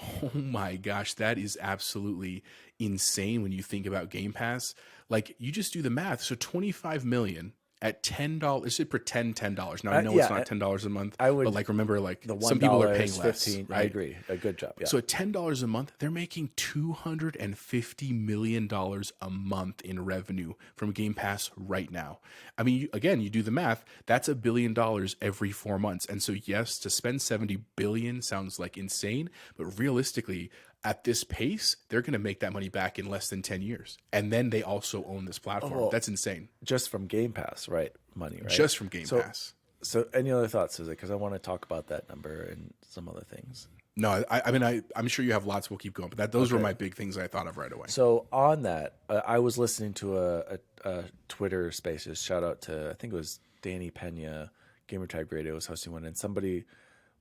oh my gosh, that is absolutely insane when you think about Game Pass. Like, you just do the math. So 25 million at $10. Let's just pretend $10. Now I know it's not $10 a month, but like, remember, like, some people are paying less. 15, right? I agree. A good job. Yeah. So at $10 a month, they're making $250 million a month in revenue from Game Pass right now. I mean, again, you do the math, that's $1 billion every 4 months. And so, yes, to spend $70 billion sounds like insane, but realistically, at this pace, they're going to make that money back in less than 10 years. And then they also own this platform. Oh, that's insane. Just from Game Pass, right? Money, right? Just from Game Pass. So any other thoughts, Suzy? Because I want to talk about that number and some other things. No, I mean, I'm sure you have lots. We'll keep going. But those were my big things I thought of right away. So on that, I was listening to a Twitter Spaces. Shout out to, I think it was Danny Pena, Gamertag Radio was hosting one. And somebody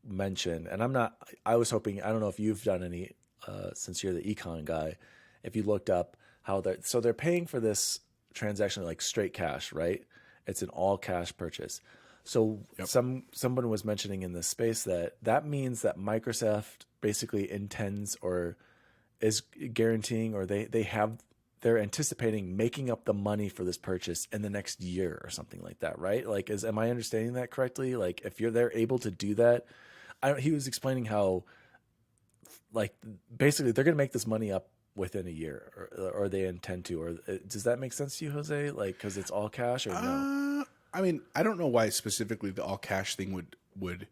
mentioned, and I was hoping, I don't know if you've done any, since you're the econ guy, if you looked up how they're paying for this transaction like straight cash, right? It's an all cash purchase. So someone was mentioning in this space that means that Microsoft basically intends or is guaranteeing, or they're anticipating making up the money for this purchase in the next year or something like that, right? Like, am I understanding that correctly? Like, if they're able to do that, he was explaining how, like, basically they're going to make this money up within a year, or they intend to. Or does that make sense to you, Jose? Like, because it's all cash, or no? I mean, I don't know why specifically the all cash thing would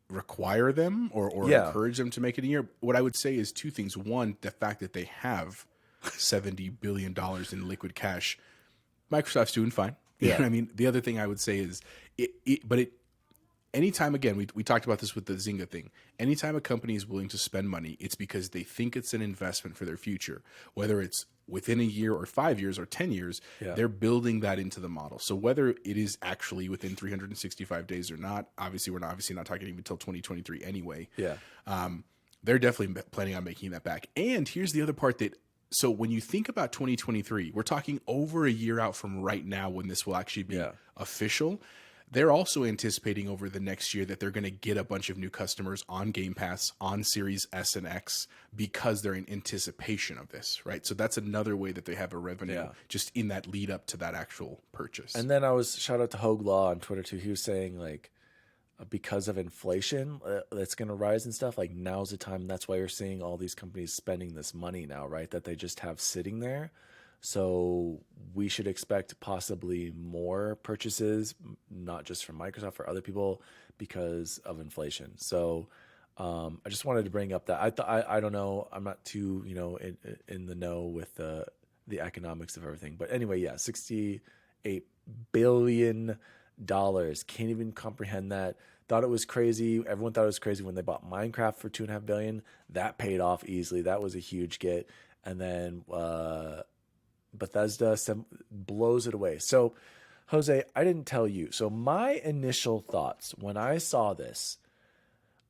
require them or encourage them to make it a year. What I would say is two things. One, the fact that they have $70 billion in liquid cash. Microsoft's doing fine. You know what I mean? The other thing I would say is anytime, again, we talked about this with the Zynga thing. Anytime a company is willing to spend money, it's because they think it's an investment for their future. Whether it's within a year or 5 years or 10 years, they're building that into the model. So whether it is actually within 365 days or not, obviously we're not talking even until 2023 anyway. Yeah. They're definitely planning on making that back. And here's the other part so when you think about 2023, we're talking over a year out from right now when this will actually be official. They're also anticipating over the next year that they're going to get a bunch of new customers on Game Pass, on Series S and X, because they're in anticipation of this, right? So that's another way that they have a revenue just in that lead up to that actual purchase. And then shout out to Hogue Law on Twitter too. He was saying, like, because of inflation that's going to rise and stuff, like, now's the time. That's why you're seeing all these companies spending this money now, right? That they just have sitting there. So we should expect possibly more purchases, not just from Microsoft, for other people, because of inflation. So I just wanted to bring up that. I don't know. I'm not too in the know with the economics of everything. But anyway, $68 billion. Can't even comprehend that. Thought it was crazy. Everyone thought it was crazy when they bought Minecraft for $2.5 billion. That paid off easily. That was a huge get. And then Bethesda blows it away. So, Jose, I didn't tell you. So my initial thoughts when I saw this,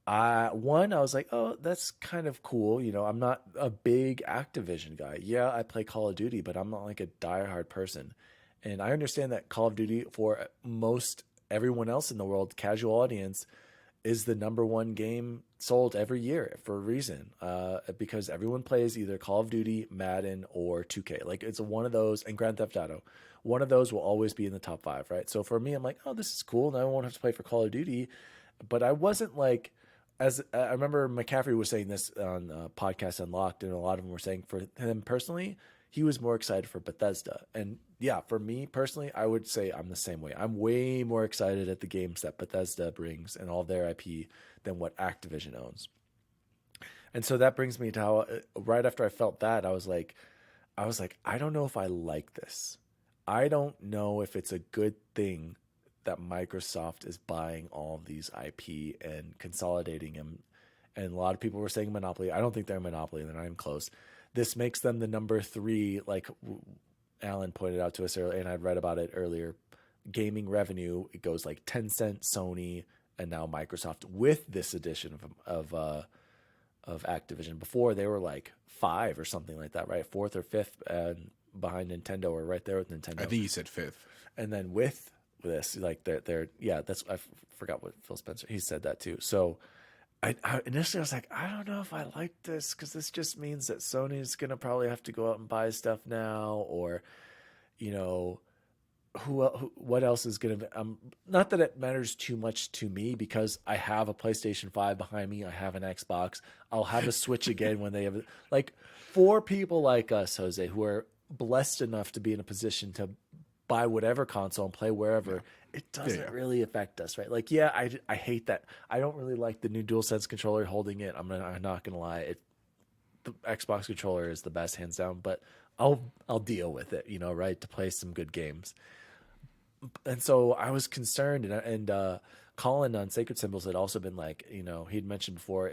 I was like, oh, that's kind of cool. I'm not a big Activision guy. Yeah, I play Call of Duty, but I'm not like a diehard person. And I understand that Call of Duty, for most everyone else in the world, casual audience, is the number one game sold every year for a reason, because everyone plays either Call of Duty, Madden, or 2K. Like it's one of those, and Grand Theft Auto. One of those will always be in the top 5, right? So for me, I'm like, oh, this is cool, and I won't have to play for Call of Duty. But I wasn't like, as I remember McCaffrey was saying this on Podcast Unlocked, and a lot of them were saying for him personally, he was more excited for Bethesda. And yeah, for me personally, I would say I'm the same way. I'm way more excited at the games that Bethesda brings and all their IP than what Activision owns. And so that brings me to how, right after I felt that, I was like, I don't know if I like this. I don't know if it's a good thing that Microsoft is buying all of these IP and consolidating them. And a lot of people were saying monopoly. I don't think they're a monopoly. They're not even close. This makes them the number 3, like Alan pointed out to us earlier, and I'd read about it earlier. Gaming revenue, it goes like Tencent, Sony, and now Microsoft with this addition of Activision. Before they were like 5 or something like that, right? 4th or 5th, and behind Nintendo, or right there with Nintendo. I think he said 5th. And then with this, like they're yeah, that's, I forgot what Phil Spencer, he said that too. So I initially was like, I don't know if I like this, because this just means that Sony's gonna probably have to go out and buy stuff now, or what else is gonna not that it matters too much to me, because I have a PlayStation 5 behind me, I have an Xbox, I'll have a Switch again when they have it. Like, for people like us, Jose, who are blessed enough to be in a position to buy whatever console and play wherever, it doesn't really affect us, right? Like, yeah, I hate that. I don't really like the new DualSense controller holding it. I'm not gonna lie. The Xbox controller is the best, hands down. But I'll deal with it, right, to play some good games. And so I was concerned, and Colin on Sacred Symbols had also been like, he'd mentioned before,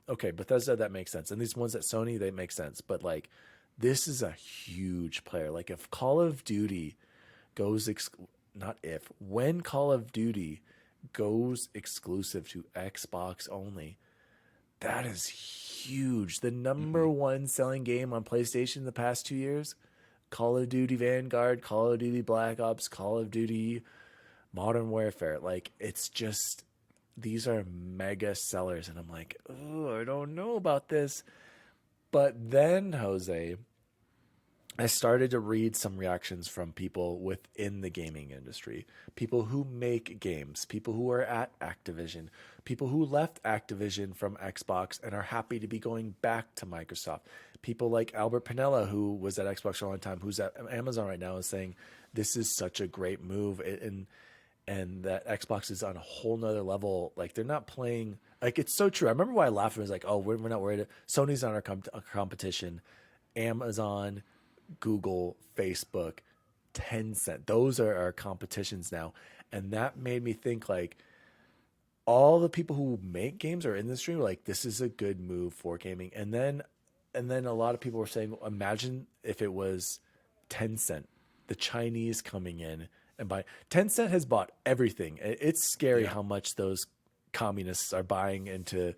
okay, Bethesda, that makes sense, and these ones at Sony, they make sense, but like, this is a huge player. Like, if Call of Duty goes when Call of Duty goes exclusive to Xbox only, that is huge. The number one selling game on PlayStation in the past 2 years, Call of Duty Vanguard, Call of Duty Black Ops, Call of Duty Modern Warfare. Like, it's just, these are mega sellers, and I'm like, oh, I don't know about this. But then, Jose, I started to read some reactions from people within the gaming industry, people who make games, people who are at Activision, people who left Activision from Xbox and are happy to be going back to Microsoft. People like Albert Pinella, who was at Xbox for a long time, who's at Amazon right now, is saying this is such a great move, and that Xbox is on a whole nother level. Like, they're not playing, like, it's so true. I remember why I laughed. It was like, oh, we're not worried. Sony's on our competition. Amazon, Google, Facebook, Tencent, those are our competitions now. And that made me think, like, all the people who make games or in the stream, like, this is a good move for gaming. And then a lot of people were saying, imagine if it was Tencent, the Chinese coming in and buying. Tencent has bought everything. It's scary how much those communists are buying into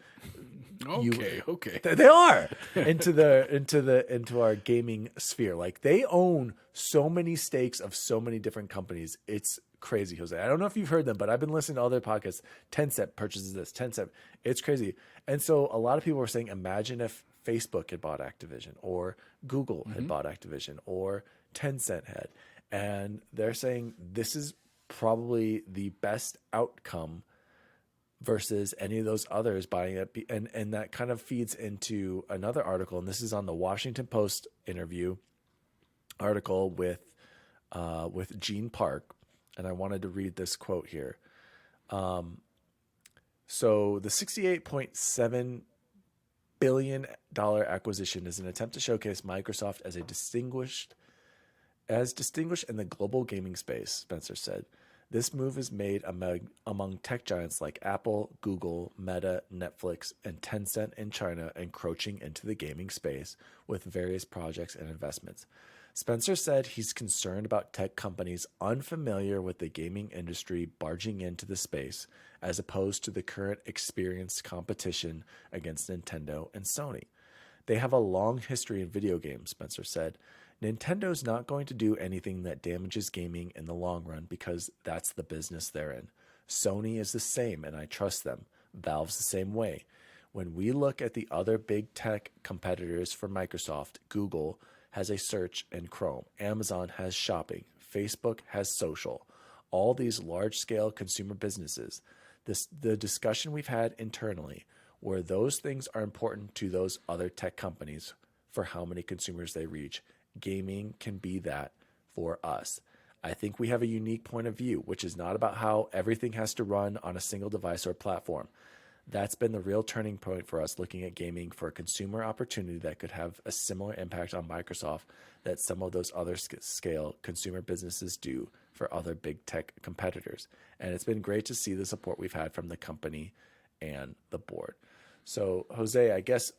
okay they are into our gaming sphere. Like, they own so many stakes of so many different companies. It's crazy, Jose. I don't know if you've heard them, but I've been listening to all their podcasts. Tencent purchases this, Tencent. It's crazy. And so a lot of people were saying, imagine if Facebook had bought Activision, or Google had bought Activision, or Tencent had. And they're saying this is probably the best outcome versus any of those others buying it. And that kind of feeds into another article, and this is on the Washington Post interview article with Gene Park, and I wanted to read this quote here. So the $68.7 billion acquisition is an attempt to showcase Microsoft as distinguished in the global gaming space, Spencer said. This move is made among tech giants like Apple, Google, Meta, Netflix, and Tencent in China, encroaching into the gaming space with various projects and investments. Spencer said he's concerned about tech companies unfamiliar with the gaming industry barging into the space, as opposed to the current experienced competition against Nintendo and Sony. They have a long history in video games, Spencer said. Nintendo's not going to do anything that damages gaming in the long run, because that's the business they're in. Sony is the same, and I trust them. Valve's the same way. When we look at the other big tech competitors for Microsoft, Google has a search and Chrome. Amazon has shopping. Facebook has social. All these large-scale consumer businesses. The discussion we've had internally, where those things are important to those other tech companies for how many consumers they reach. Gaming can be that for us. I think we have a unique point of view, which is not about how everything has to run on a single device or platform. That's been the real turning point for us, looking at gaming for a consumer opportunity that could have a similar impact on Microsoft that some of those other scale consumer businesses do for other big tech competitors. And it's been great to see the support we've had from the company and the board. So, Jose, I guess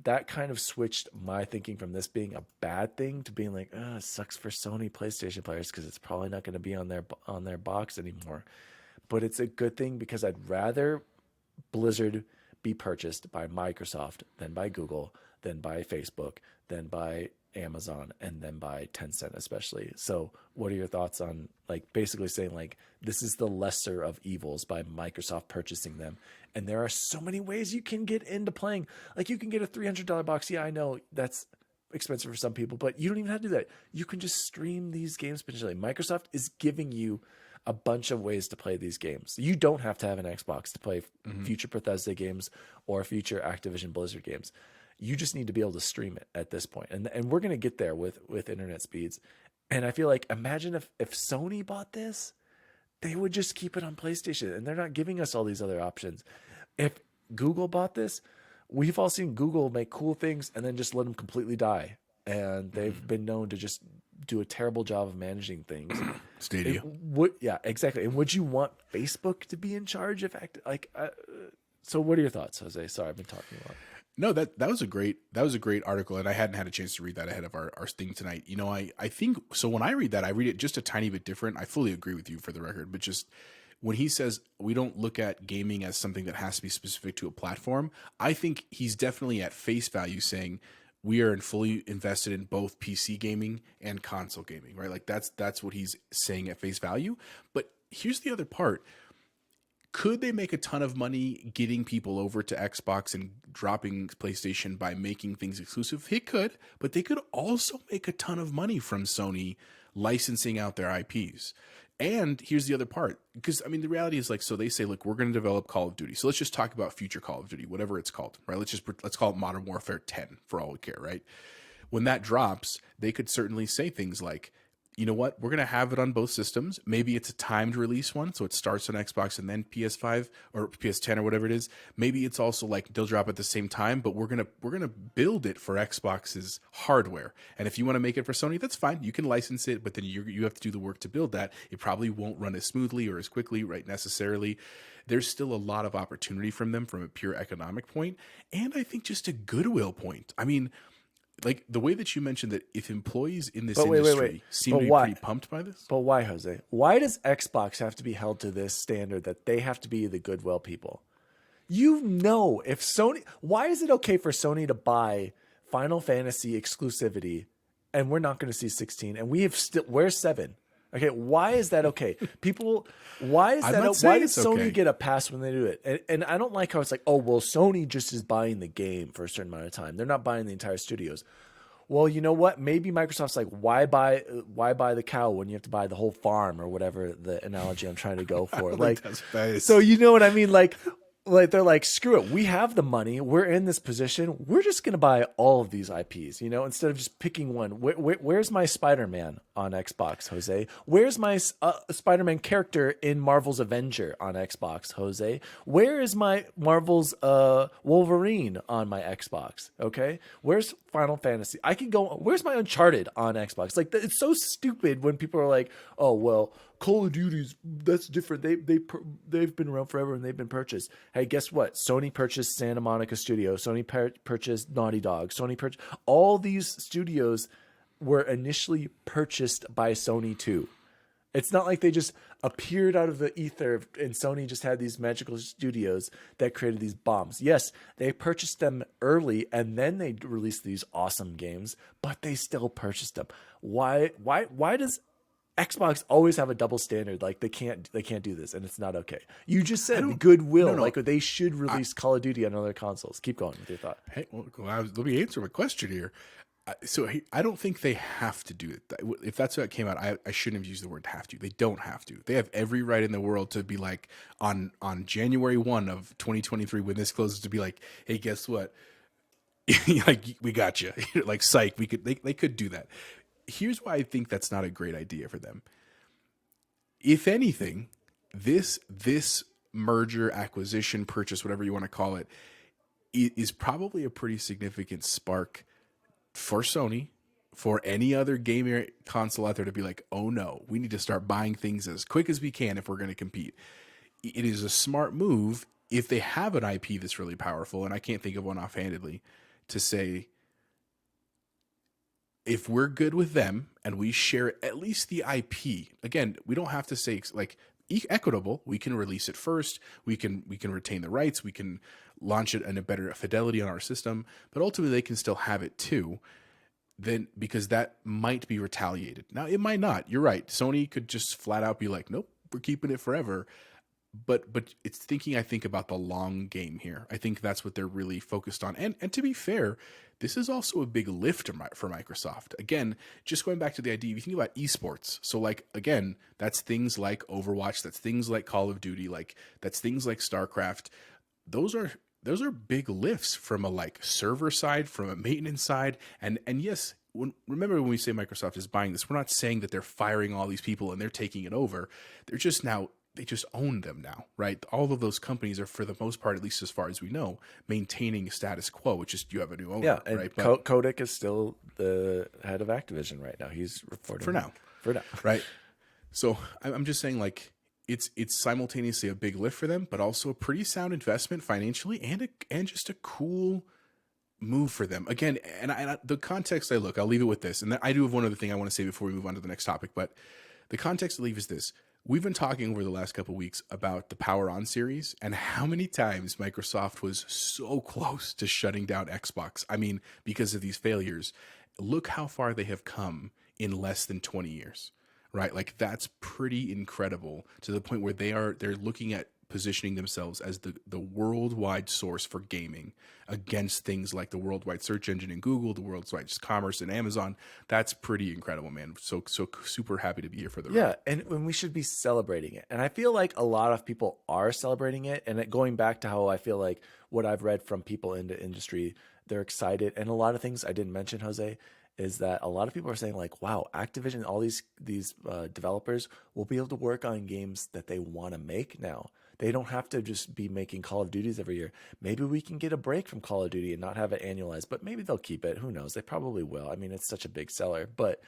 that kind of switched my thinking from this being a bad thing to being like, oh, it sucks for Sony PlayStation players because it's probably not going to be on their box anymore. But it's a good thing because I'd rather Blizzard be purchased by Microsoft than by Google, than by Facebook, than by Amazon, and then by Tencent especially. So what are your thoughts on like basically saying like this is the lesser of evils by Microsoft purchasing them? And there are so many ways you can get into playing. Like you can get a $300 box. Yeah, I know that's expensive for some people, but you don't even have to do that. You can just stream these games potentially. Microsoft is giving you a bunch of ways to play these games. You don't have to have an Xbox to play future Bethesda games or future Activision-Blizzard games. You just need to be able to stream it at this point. And we're going to get there with internet speeds. And I feel like, imagine if Sony bought this, they would just keep it on PlayStation. And they're not giving us all these other options. If Google bought this, we've all seen Google make cool things and then just let them completely die. And they've been known to just do a terrible job of managing things. Stadia. Yeah, exactly. And would you want Facebook to be in charge of so what are your thoughts, Jose? Sorry, I've been talking a lot. No, that was a great article, and I hadn't had a chance to read that ahead of our thing tonight. You know, I think so. When I read that, I read it just a tiny bit different. I fully agree with you for the record, but just when he says we don't look at gaming as something that has to be specific to a platform, I think he's definitely at face value saying we are fully invested in both PC gaming and console gaming, right? Like that's what he's saying at face value. But here's the other part. Could they make a ton of money getting people over to Xbox and dropping PlayStation by making things exclusive? It could, but they could also make a ton of money from Sony licensing out their IPs. And here's the other part, because I mean, the reality is like, so they say, look, we're going to develop Call of Duty. So let's just talk about future Call of Duty, whatever it's called, right? Let's call it Modern Warfare 10 for all we care, right? When that drops, they could certainly say things like, you know what, we're going to have it on both systems. Maybe it's a timed release one, so it starts on Xbox and then PS5 or PS10 or whatever it is. Maybe it's also like they'll drop at the same time, but we're going to build it for Xbox's hardware. And if you want to make it for Sony, that's fine. You can license it, but then you have to do the work to build that. It probably won't run as smoothly or as quickly, right, necessarily. There's still a lot of opportunity from them from a pure economic point, and I think just a goodwill point. I mean, like the way that you mentioned that if employees in this industry seem to be pretty pumped by this. But why, Jose? Why does Xbox have to be held to this standard that they have to be the goodwill people? You know, if Sony, why is it okay for Sony to buy Final Fantasy exclusivity and we're not going to see 16 and where's 7? Okay, why is that okay? People, why is that? Why does Sony get a pass when they do it? And I don't like how it's like, oh, well, Sony just is buying the game for a certain amount of time. They're not buying the entire studios. Well, you know what? Maybe Microsoft's like, why buy the cow when you have to buy the whole farm or whatever the analogy I'm trying to go for. Like, so you know what I mean? Like they're like, screw it. We have the money. We're in this position. We're just going to buy all of these IPs, you know, instead of just picking one. Where's my Spider-Man on Xbox, Jose? Where's my Spider-Man character in Marvel's Avenger on Xbox, Jose? Where is my Marvel's Wolverine on my Xbox? Okay. Where's Final Fantasy? I can go, where's my Uncharted on Xbox? Like, it's so stupid when people are like, oh, well, Call of Duty's, that's different. They've been around forever and they've been purchased. Hey, guess what? Sony purchased Santa Monica Studio. Sony purchased Naughty Dog. Sony purchased all these studios were initially purchased by Sony too. It's not like they just appeared out of the ether and Sony just had these magical studios that created these bombs. Yes, they purchased them early and then they released these awesome games, but they still purchased them. Why does Xbox always have a double standard. Like they can't do this, and it's not okay. You just said goodwill. Like they should release Call of Duty on other consoles. Keep going with your thought. Hey, well, let me answer my question here. So I don't think they have to do it. If that's what came out, I shouldn't have used the word have to. They don't have to. They have every right in the world to be like on January 1 of 2023 when this closes to be like, hey, guess what? Like we got you. Like psych. They could do that. Here's why I think that's not a great idea for them. If anything, this merger, acquisition, purchase, whatever you want to call it, is probably a pretty significant spark for Sony, for any other gamer console out there to be like, oh no, we need to start buying things as quick as we can if we're going to compete. It is a smart move if they have an IP that's really powerful, and I can't think of one offhandedly, to say, if we're good with them and we share at least the IP, again, we don't have to say like equitable. We can release it first. We can retain the rights. We can launch it in a better fidelity on our system, but ultimately they can still have it too. Then because that might be retaliated. Now it might not. You're right. Sony could just flat out be like, nope, we're keeping it forever. But it's thinking, I think, about the long game here. I think that's what they're really focused on. And to be fair, this is also a big lift for Microsoft. Again, just going back to the idea, if you think about esports, so like, again, that's things like Overwatch, that's things like Call of Duty, like that's things like StarCraft. Those are big lifts from a like server side, from a maintenance side. And yes, remember when we say Microsoft is buying this, we're not saying that they're firing all these people and they're taking it over. They just own them now, right? All of those companies are, for the most part, at least as far as we know, maintaining status quo, which is you have a new owner, and right? But Kotick is still the head of Activision right now. He's reporting for now, right? So I'm just saying, like, it's simultaneously a big lift for them, but also a pretty sound investment financially, and just a cool move for them. Again, and the context I'll leave it with this, and then I do have one other thing I want to say before we move on to the next topic, but the context I leave is this. We've been talking over the last couple of weeks about the Power On series and how many times Microsoft was so close to shutting down Xbox. I mean, because of these failures. Look how far they have come in less than 20 years, right? Like that's pretty incredible, to the point where they're looking at positioning themselves as the worldwide source for gaming against things like the worldwide search engine in Google, the worldwide commerce in Amazon. That's pretty incredible, man. So super happy to be here for the ride. Yeah, and we should be celebrating it. And I feel like a lot of people are celebrating it. And going back to how I feel like what I've read from people in the industry, they're excited. And a lot of things I didn't mention, Jose, is that a lot of people are saying like, wow, Activision, all these developers will be able to work on games that they want to make now. They don't have to just be making Call of Duties every year. Maybe we can get a break from Call of Duty and not have it annualized, but maybe they'll keep it. Who knows? They probably will. I mean, it's such a big seller, but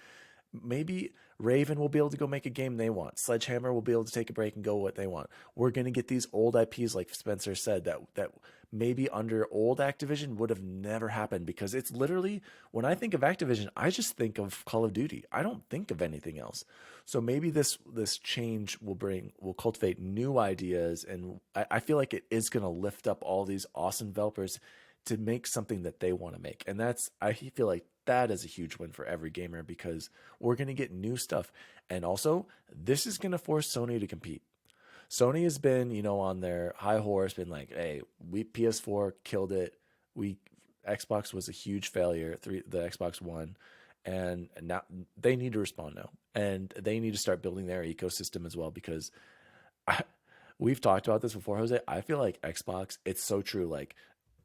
maybe Raven will be able to go make a game they want. Sledgehammer will be able to take a break and go what they want. We're going to get these old IPs, like Spencer said, that maybe under old Activision would have never happened, because it's literally, when I think of Activision, I just think of Call of Duty. I don't think of anything else. So maybe this change will cultivate new ideas, and I feel like it is going to lift up all these awesome developers to make something that they want to make. And I feel like that is a huge win for every gamer, because we're going to get new stuff. And also, this is going to force Sony to compete. Sony has been, on their high horse, been like, hey, PS4 killed it. Xbox was a huge failure, the Xbox One. And now they need to respond now. And they need to start building their ecosystem as well, because we've talked about this before, Jose. I feel like Xbox, it's so true. Like,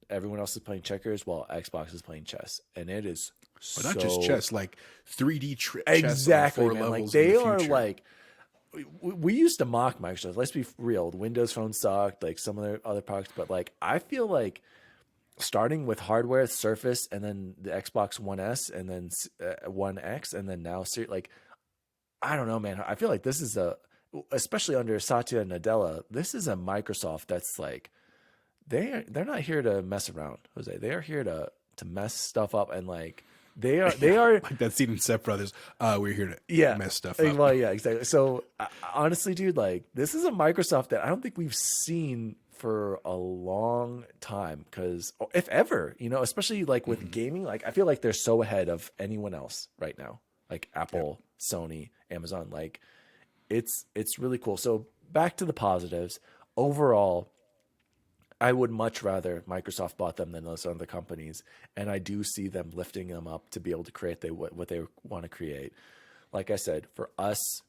everyone else is playing checkers while Xbox is playing chess. And it is but not just chess, like 3D chess. Exactly, on 4 man. levels Like, they in the are future. like, we used to mock Microsoft. Let's be real. The Windows Phone sucked, like some of their other products. But like, I feel like starting with hardware, Surface, and then the Xbox One S, and then One X, and then now, like, I don't know, man. I feel like this is especially under Satya Nadella, this is a Microsoft that's like, they're not here to mess around, Jose. They are here to mess stuff up, and like they are like that scene in Step Brothers. We're here to mess stuff up. Well, yeah, exactly. So honestly, dude, like, this is a Microsoft that I don't think we've seen for a long time, because if ever, especially like with gaming, like I feel like they're so ahead of anyone else right now, like Apple, Sony, Amazon. Like it's really cool. So back to the positives. Overall, I would much rather Microsoft bought them than those other companies, and I do see them lifting them up to be able to create what they want to create. Like I said, for us,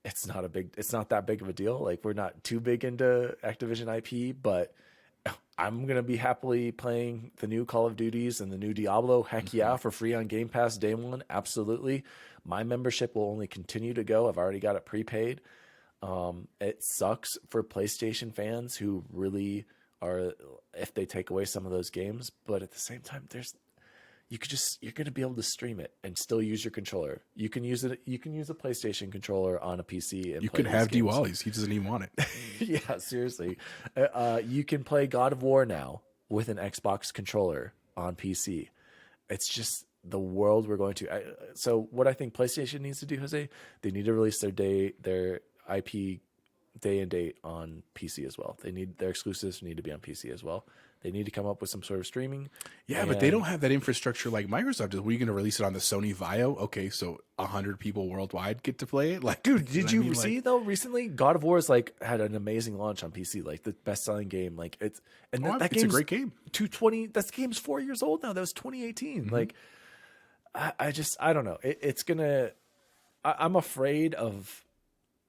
it's not that big of a deal. Like we're not too big into Activision IP, but I'm gonna be happily playing the new Call of Duties and the new Diablo. Heck yeah, for free on Game Pass day one, absolutely. My membership will only continue to go. I've already got it prepaid. It sucks for PlayStation fans who really are if they take away some of those games, but at the same time, you're going to be able to stream it and still use your controller. You can use a PlayStation controller on a PC and you could have DWALLY's. He doesn't even want it. Yeah, seriously. You can play God of War now with an Xbox controller on PC. It's just the world we're going to. So what I think PlayStation needs to do, Jose, they need to release their IP day and date on PC as well. Their exclusives need to be on PC as well. They need to come up with some sort of streaming. Yeah, but they don't have that infrastructure like Microsoft does. Were you going to release it on the Sony Vaio? Okay, so 100 people worldwide get to play it. Like, dude, did you see though recently? God of War has had an amazing launch on PC, like the best-selling game. Like it's a great game. 220. That game's 4 years old now. That was 2018. Mm-hmm. Like, I don't know. It's gonna. I'm afraid of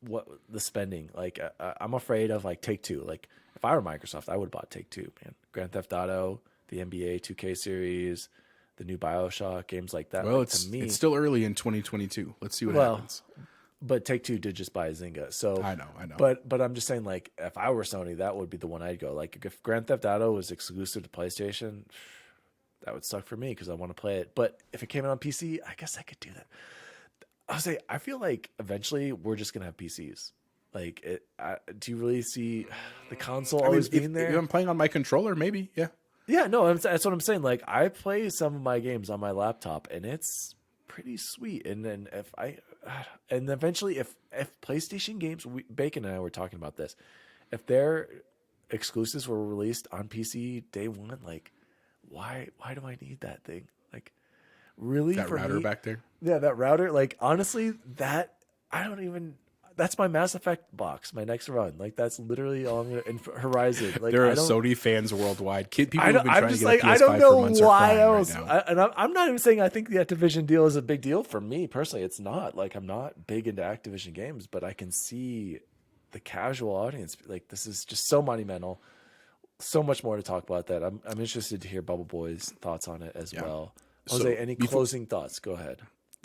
what the spending. Like, I'm afraid of like Take-Two. Like, if I were Microsoft, I would have bought Take-Two, man. Grand Theft Auto, the NBA 2K series, the new BioShock, games like that. Well, like, it's still early in 2022. Let's see what happens. But Take-Two did just buy Zynga, so I know. But I'm just saying, like, if I were Sony, that would be the one I'd go. Like, if Grand Theft Auto was exclusive to PlayStation, that would suck for me because I want to play it. But if it came out on PC, I guess I could do that. I feel like eventually we're just gonna have PCs. Like, do you really see the console always being there? If I'm playing on my controller, maybe, yeah. Yeah, no, that's what I'm saying. Like, I play some of my games on my laptop, and it's pretty sweet. And then eventually, if PlayStation games, Bacon and I were talking about this, if their exclusives were released on PC day one, like, why do I need that thing? Like, really? That router back there? Yeah, that router. Like, honestly, that's my Mass Effect box, my next run. Like, that's literally all I'm gonna, in Horizon. Like, there are Sony fans worldwide. People have been trying to get a PS5 I don't know for months why else. Right and I'm not even saying I think the Activision deal is a big deal for me personally. It's not. Like, I'm not big into Activision games, but I can see the casual audience. Like, this is just so monumental. So much more to talk about that. I'm interested to hear Bubble Boy's thoughts on it as well. Jose, any closing thoughts? Go ahead.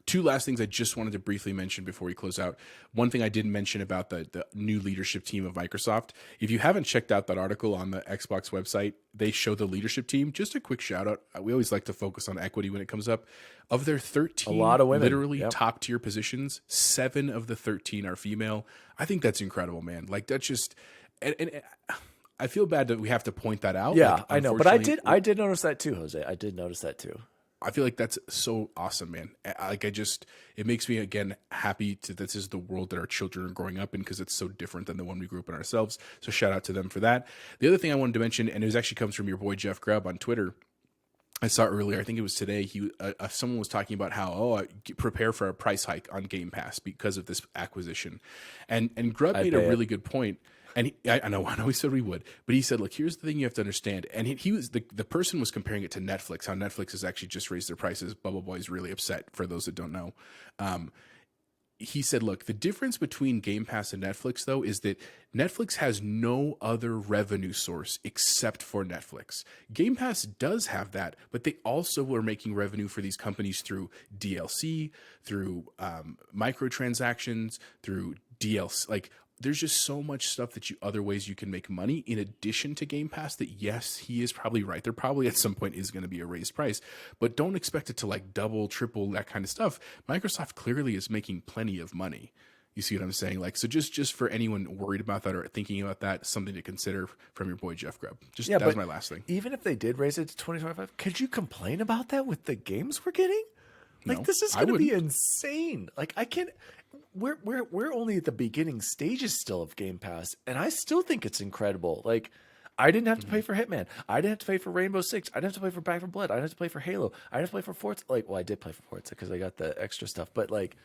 Two last things I just wanted to briefly mention before we close out. One thing I didn't mention about the new leadership team of Microsoft. If you haven't checked out that article on the Xbox website, they show the leadership team. Just a quick shout out. We always like to focus on equity when it comes up. Of their 13 a lot of women. Literally top tier positions, 7 of the 13 are female. I think that's incredible, man. Like, that's just and I feel bad that we have to point that out. Yeah, like, I know. But I did notice that too, Jose. I did notice that too. I feel like that's so awesome, man. It makes me, again, happy that this is the world that our children are growing up in because it's so different than the one we grew up in ourselves. So shout out to them for that. The other thing I wanted to mention, and it actually comes from your boy Jeff Grubb on Twitter. I saw earlier, I think it was today, someone was talking about how, prepare for a price hike on Game Pass because of this acquisition. And Grubb made a really good point. And I know he said we would, but he said, look, here's the thing you have to understand. And he was the person was comparing it to Netflix, how Netflix has actually just raised their prices. Bubble Boy's really upset for those that don't know. He said, look, the difference between Game Pass and Netflix, though, is that Netflix has no other revenue source except for Netflix. Game Pass does have that, but they also are making revenue for these companies through DLC, through microtransactions, through DLC, like. There's just so much stuff that other ways you can make money in addition to Game Pass that, yes, he is probably right. There probably at some point is going to be a raised price, but don't expect it to like double, triple, that kind of stuff. Microsoft clearly is making plenty of money. You see what I'm saying? Like, so just for anyone worried about that or thinking about that, something to consider from your boy Jeff Grubb. That was my last thing. Even if they did raise it to $20.25, could you complain about that with the games we're getting? Like, this is going to be insane. Like, I can't. We're only at the beginning stages still of Game Pass, and I still think it's incredible. Like, I didn't have to pay for Hitman. I didn't have to pay for Rainbow Six. I didn't have to pay for Back 4 Blood. I didn't have to pay for Halo. I didn't have to pay for Forza. Like, well, I did play for Forza because I got the extra stuff. But like,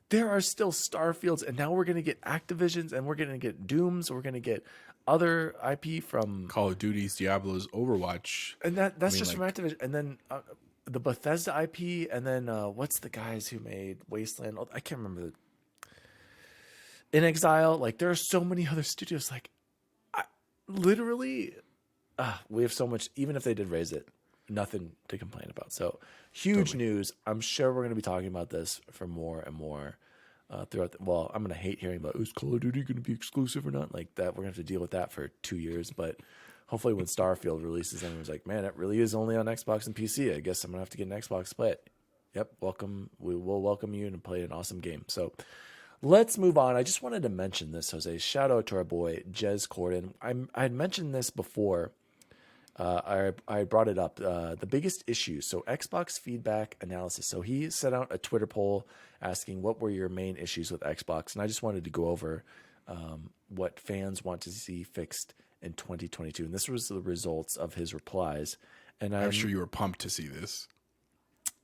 There are still Starfields, and now we're going to get Activisions, and we're going to get Dooms, we're going to get other IP from Call of Duty's, Diablo's, Overwatch, and that's just from Activision, and then the Bethesda IP, and then what's the guys who made Wasteland? I can't remember. In Exile, like there are so many other studios. Like, literally, we have so much. Even if they did raise it, nothing to complain about. So huge news. I'm sure we're going to be talking about this for more and more throughout. Well, I'm going to hate hearing about is Call of Duty going to be exclusive or not? Like that, we're going to have to deal with that for 2 years, but. Hopefully when Starfield releases, everyone's like, man, it really is only on Xbox and PC. I guess I'm going to have to get an Xbox to play it. Yep, welcome. We will welcome you and play an awesome game. So let's move on. I just wanted to mention this, Jose. Shout out to our boy, Jez Corden. I had mentioned this before. I brought it up. The biggest issues. So Xbox feedback analysis. So he sent out a Twitter poll asking what were your main issues with Xbox. And I just wanted to go over what fans want to see fixed in 2022, and this was the results of his replies. And I'm sure you were pumped to see this.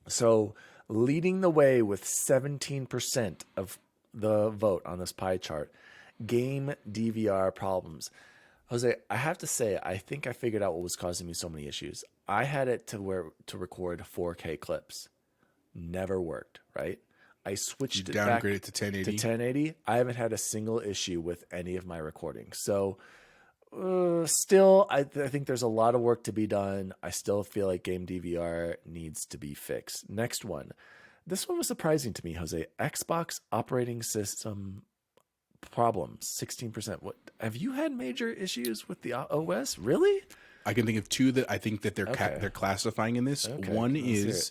So, leading the way with 17% of the vote on this pie chart, game DVR problems. Jose, I have to say, I think I figured out what was causing me so many issues. I had it to record 4K clips, never worked. Right? I switched it back downgraded to 1080. To 1080. I haven't had a single issue with any of my recordings. So. Still, I think there's a lot of work to be done. I still feel like game DVR needs to be fixed. Next one. This one was surprising to me, Jose. Xbox operating system problems, 16%. What have you had major issues with the OS? Really? I can think of two that I think that they're classifying in this. Okay, one is,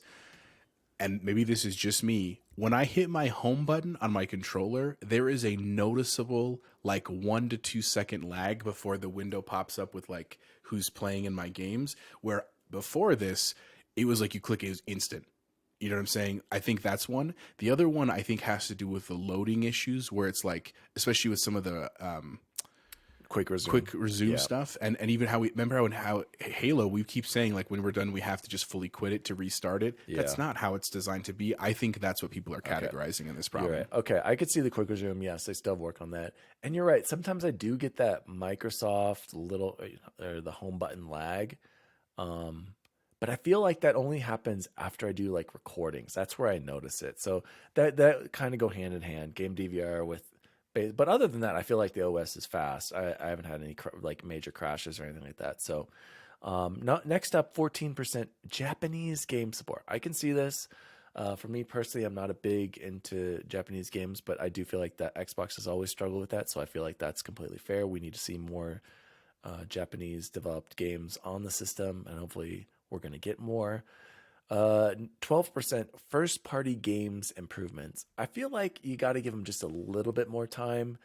and maybe this is just me, when I hit my home button on my controller, there is a noticeable like 1 to 2 second lag before the window pops up with like who's playing in my games, where before this, it was like you click it was instant. You know what I'm saying? I think that's one. The other one I think has to do with the loading issues, where it's like, especially with some of the quick resume stuff, and even how we remember how Halo, we keep saying like when we're done we have to just fully quit it to restart it. That's not how it's designed to be. I think that's what people are categorizing in this problem. You're right. Okay, I could see the quick resume. Yes, they still have work on that. And you're right. Sometimes I do get that Microsoft little or the home button lag. But I feel like that only happens after I do like recordings. That's where I notice it. So that kind of go hand in hand. Game DVR with. But other than that, I feel like the OS is fast. I haven't had any like major crashes or anything like that. So, next up, 14% Japanese game support. I can see this. For me personally, I'm not a big into Japanese games, but I do feel like that Xbox has always struggled with that. So I feel like that's completely fair. We need to see more Japanese developed games on the system, and hopefully we're going to get more. 12% first party games improvements. I feel like you got to give them just a little bit more time,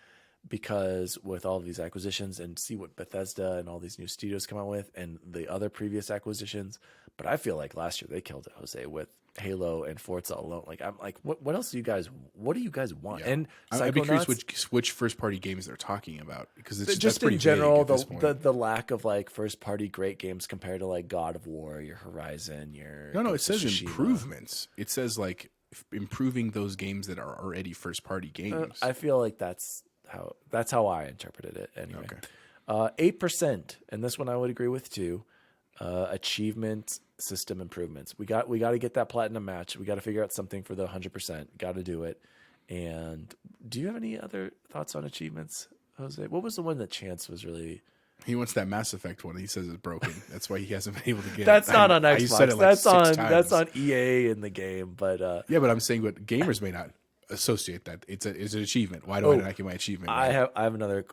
because with all of these acquisitions and see what Bethesda and all these new studios come out with and the other previous acquisitions. But I feel like last year they killed it, Jose, with Halo and Forza alone. Like, I'm like, what else do you guys want? Yeah. And I'd be curious which first party games they're talking about, because it's just in general the lack of like first party great games compared to like God of War, your Horizon, your it says Tsushima. Improvements. It says like improving those games that are already first party games. I feel like that's how I interpreted it anyway. Okay. 8%, and this one I would agree with too. Achievement system improvements. We got to get that platinum match. We got to figure out something for the 100%. Got to do it. And do you have any other thoughts on achievements, Jose? What was the one that Chance was really? He wants that Mass Effect one. He says it's broken. That's why he hasn't been able to get that's it. Not on Xbox. Said it like that's on EA in the game. But yeah, but I'm saying what gamers may not associate that. It's an achievement. Why do I not get my achievement? I have another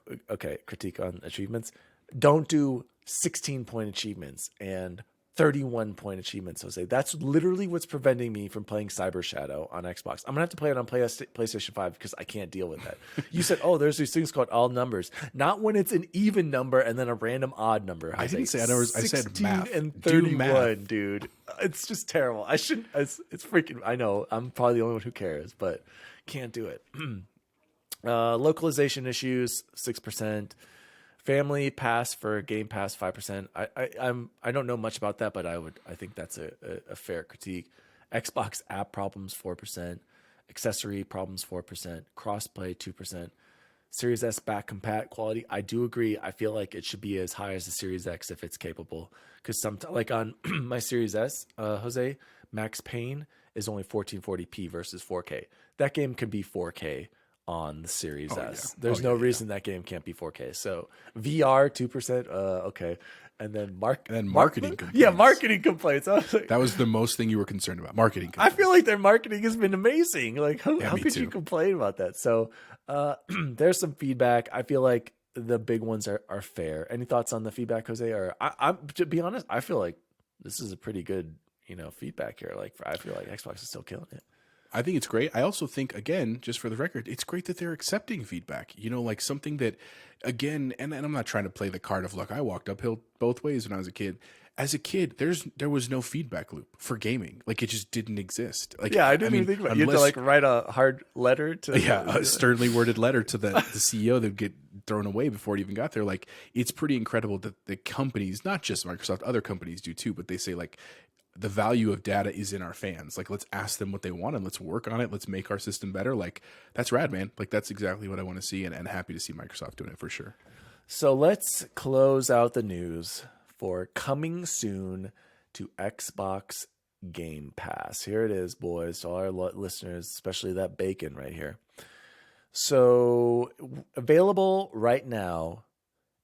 critique on achievements. Don't do 16-point achievements and 31-point achievements, Jose. That's literally what's preventing me from playing Cyber Shadow on Xbox. I'm gonna have to play it on PlayStation 5 because I can't deal with that. You said, there's these things called all numbers. Not when it's an even number and then a random odd number. I didn't say numbers. I said math. And 31, dude. It's just terrible. I shouldn't. It's freaking. I know. I'm probably the only one who cares, but can't do it. Localization issues, 6%. Family Pass for Game Pass, 5%. I don't know much about that, but I think that's a fair critique. Xbox app problems, 4%. Accessory problems 4%. Crossplay 2%. Series S back compat quality. I do agree. I feel like it should be as high as the Series X if it's capable. Because sometimes, like on my Series S, Jose, Max Payne is only 1440p versus 4K. That game can be 4K on the Series S. Yeah. There's no reason that game can't be 4K. So VR 2%. Okay. And then marketing complaints. Yeah, marketing complaints. Like, that was the most thing you were concerned about. Marketing complaints. I feel like their marketing has been amazing. Like, how could you complain about that? So there's some feedback. I feel like the big ones are fair. Any thoughts on the feedback, Jose? Or I'm to be honest, I feel like this is a pretty good, feedback here. Like, I feel like Xbox is still killing it. I think it's great. I also think, again, just for the record, it's great that they're accepting feedback. Like something that, again, and I'm not trying to play the card of luck. I walked uphill both ways when I was a kid. As a kid, there was no feedback loop for gaming. Like, it just didn't exist. Like, I didn't even think about it. You had to write a hard letter to a sternly worded letter to the CEO that would get thrown away before it even got there. Like, it's pretty incredible that the companies, not just Microsoft, other companies do too, but they say, like, the value of data is in our fans. Like, let's ask them what they want and let's work on it. Let's make our system better. Like, that's rad, man. Like, that's exactly what I want to see, and happy to see Microsoft doing it for sure. So let's close out the news for coming soon to Xbox Game Pass. Here it is, boys. To all our listeners, especially that bacon right here. So available right now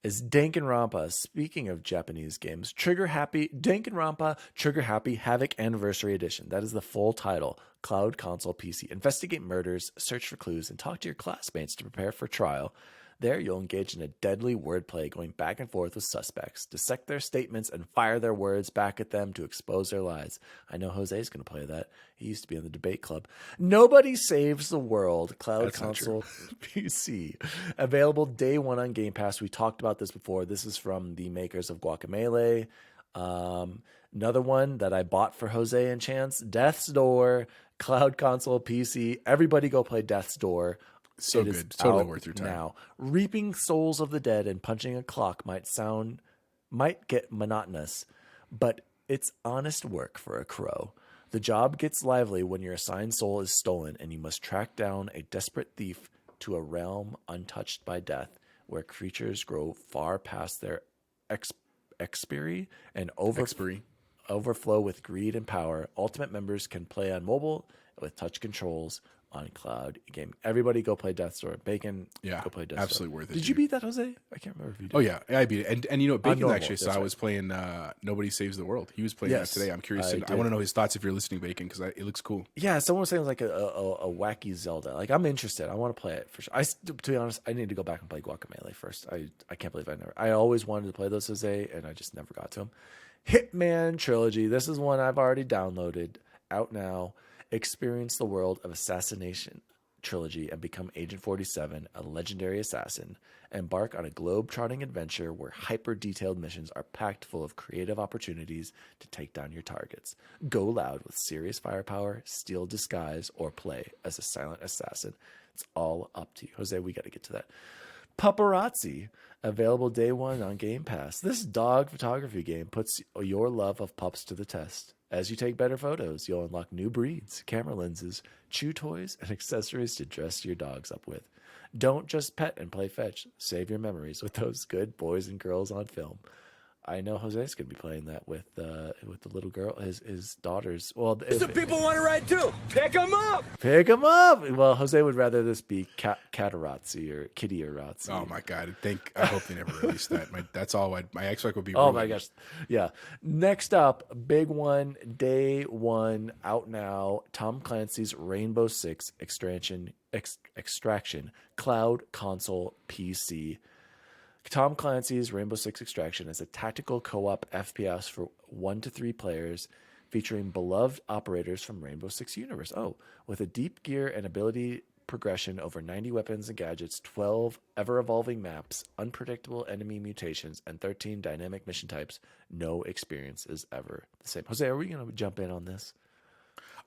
is Danganronpa. Speaking of Japanese games, Danganronpa Trigger Happy Havoc Anniversary Edition. That is the full title. Cloud, console, PC. Investigate murders, search for clues, and talk to your classmates to prepare for trial. There, you'll engage in a deadly wordplay going back and forth with suspects, dissect their statements, and fire their words back at them to expose their lies. I know Jose's going to play that. He used to be in the debate club. Nobody Saves the World, Cloud, console, PC. Available day one on Game Pass. We talked about this before. This is from the makers of Guacamelee. Another one that I bought for Jose and Chance, Death's Door, Cloud, console, PC. Everybody go play Death's Door. So good. Totally worth your time. Now, reaping souls of the dead and punching a clock might get monotonous, but it's honest work for a crow. The job gets lively when your assigned soul is stolen and you must track down a desperate thief to a realm untouched by death, where creatures grow far past their expiry and overflow with greed and power. Ultimate members can play on mobile with touch controls on cloud game. Everybody go play Death's Door. Bacon, go play Death's Door. Absolutely worth it. Did you beat that, Jose? I can't remember if you did. Oh yeah, I beat it. And Bacon actually saw I was playing Nobody Saves the World. He was playing that today. I'm curious. I want to know his thoughts if you're listening, Bacon, because it looks cool. Yeah, someone was saying it was like a wacky Zelda. Like, I'm interested. I want to play it for sure. To be honest, I need to go back and play Guacamelee first. I can't believe I always wanted to play those, Jose, and I just never got to them. Hitman Trilogy. This is one I've already downloaded. Out now. Experience the world of Assassination Trilogy and become Agent 47, a legendary assassin. Embark on a globe-trotting adventure where hyper-detailed missions are packed full of creative opportunities to take down your targets. Go loud with serious firepower, steal disguise, or play as a silent assassin. It's all up to you. Jose, we got to get to that. Paparazzi, available day one on Game Pass. This dog photography game puts your love of pups to the test. As you take better photos, you'll unlock new breeds, camera lenses, chew toys, and accessories to dress your dogs up with. Don't just pet and play fetch. Save your memories with those good boys and girls on film. I know Jose's going to be playing that with the little girl, his daughters. Well, some people want to ride too. Pick them up. Pick them up. Well, Jose would rather this be Catarazzi or Kitty-Arazzi. Oh my God! I hope they never release that. That's all. My Xbox would be. Oh my gosh! Yeah. Next up, big one, day one, out now. Tom Clancy's Rainbow Six Extraction, Cloud, console, PC. Tom Clancy's Rainbow Six Extraction is a tactical co-op FPS for 1 to 3 players featuring beloved operators from Rainbow Six universe. Oh, with a deep gear and ability progression over 90 weapons and gadgets, 12 ever-evolving maps, unpredictable enemy mutations, and 13 dynamic mission types, no experience is ever the same. Jose, are we going to jump in on this?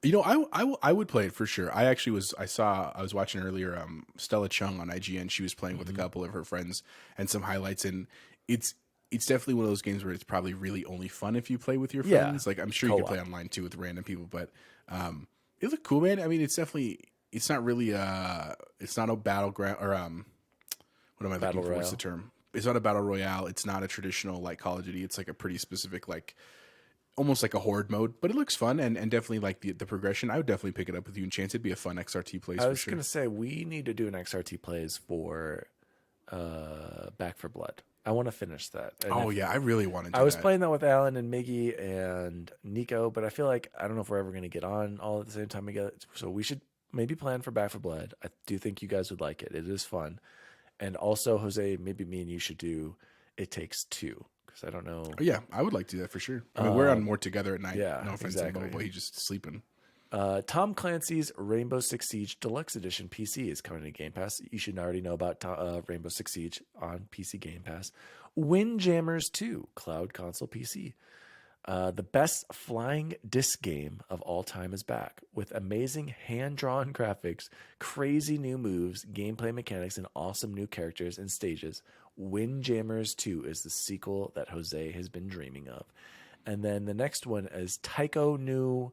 I would play it for sure. I was watching earlier Stella Chung on IGN. She was playing with a couple of her friends and some highlights, and it's definitely one of those games where it's probably really only fun if you play with your friends. Like, I'm sure you can play online too with random people, but it looked cool, man. I mean, it's definitely it's not really it's not a battleground or what am I looking for? What's the term? It's not a battle royale. It's not a traditional like Call of Duty. It's like a pretty specific like almost like a horde mode, but it looks fun and definitely like the progression. I would definitely pick it up with you and Chance. It'd be a fun XRT plays. I was gonna say we need to do an XRT plays for Back for Blood. I want to finish that. And I really wanted to. I was playing that with Alan and Miggy and Nico, but I feel like I don't know if we're ever going to get on all at the same time together. So we should maybe plan for Back for Blood. I do think you guys would like it. It is fun. And also, Jose, maybe me and you should do It Takes Two, because I don't know. Oh, yeah, I would like to do that for sure. I mean, we're on more together at night. Yeah, no offense to Mo, but he's just sleeping. Tom Clancy's Rainbow Six Siege Deluxe Edition PC is coming to Game Pass. You should already know about Rainbow Six Siege on PC Game Pass. Windjammers 2 Cloud Console PC. The best flying disc game of all time is back with amazing hand-drawn graphics, crazy new moves, gameplay mechanics, and awesome new characters and stages. Windjammers 2 is the sequel that Jose has been dreaming of. And then the next one is Taiko no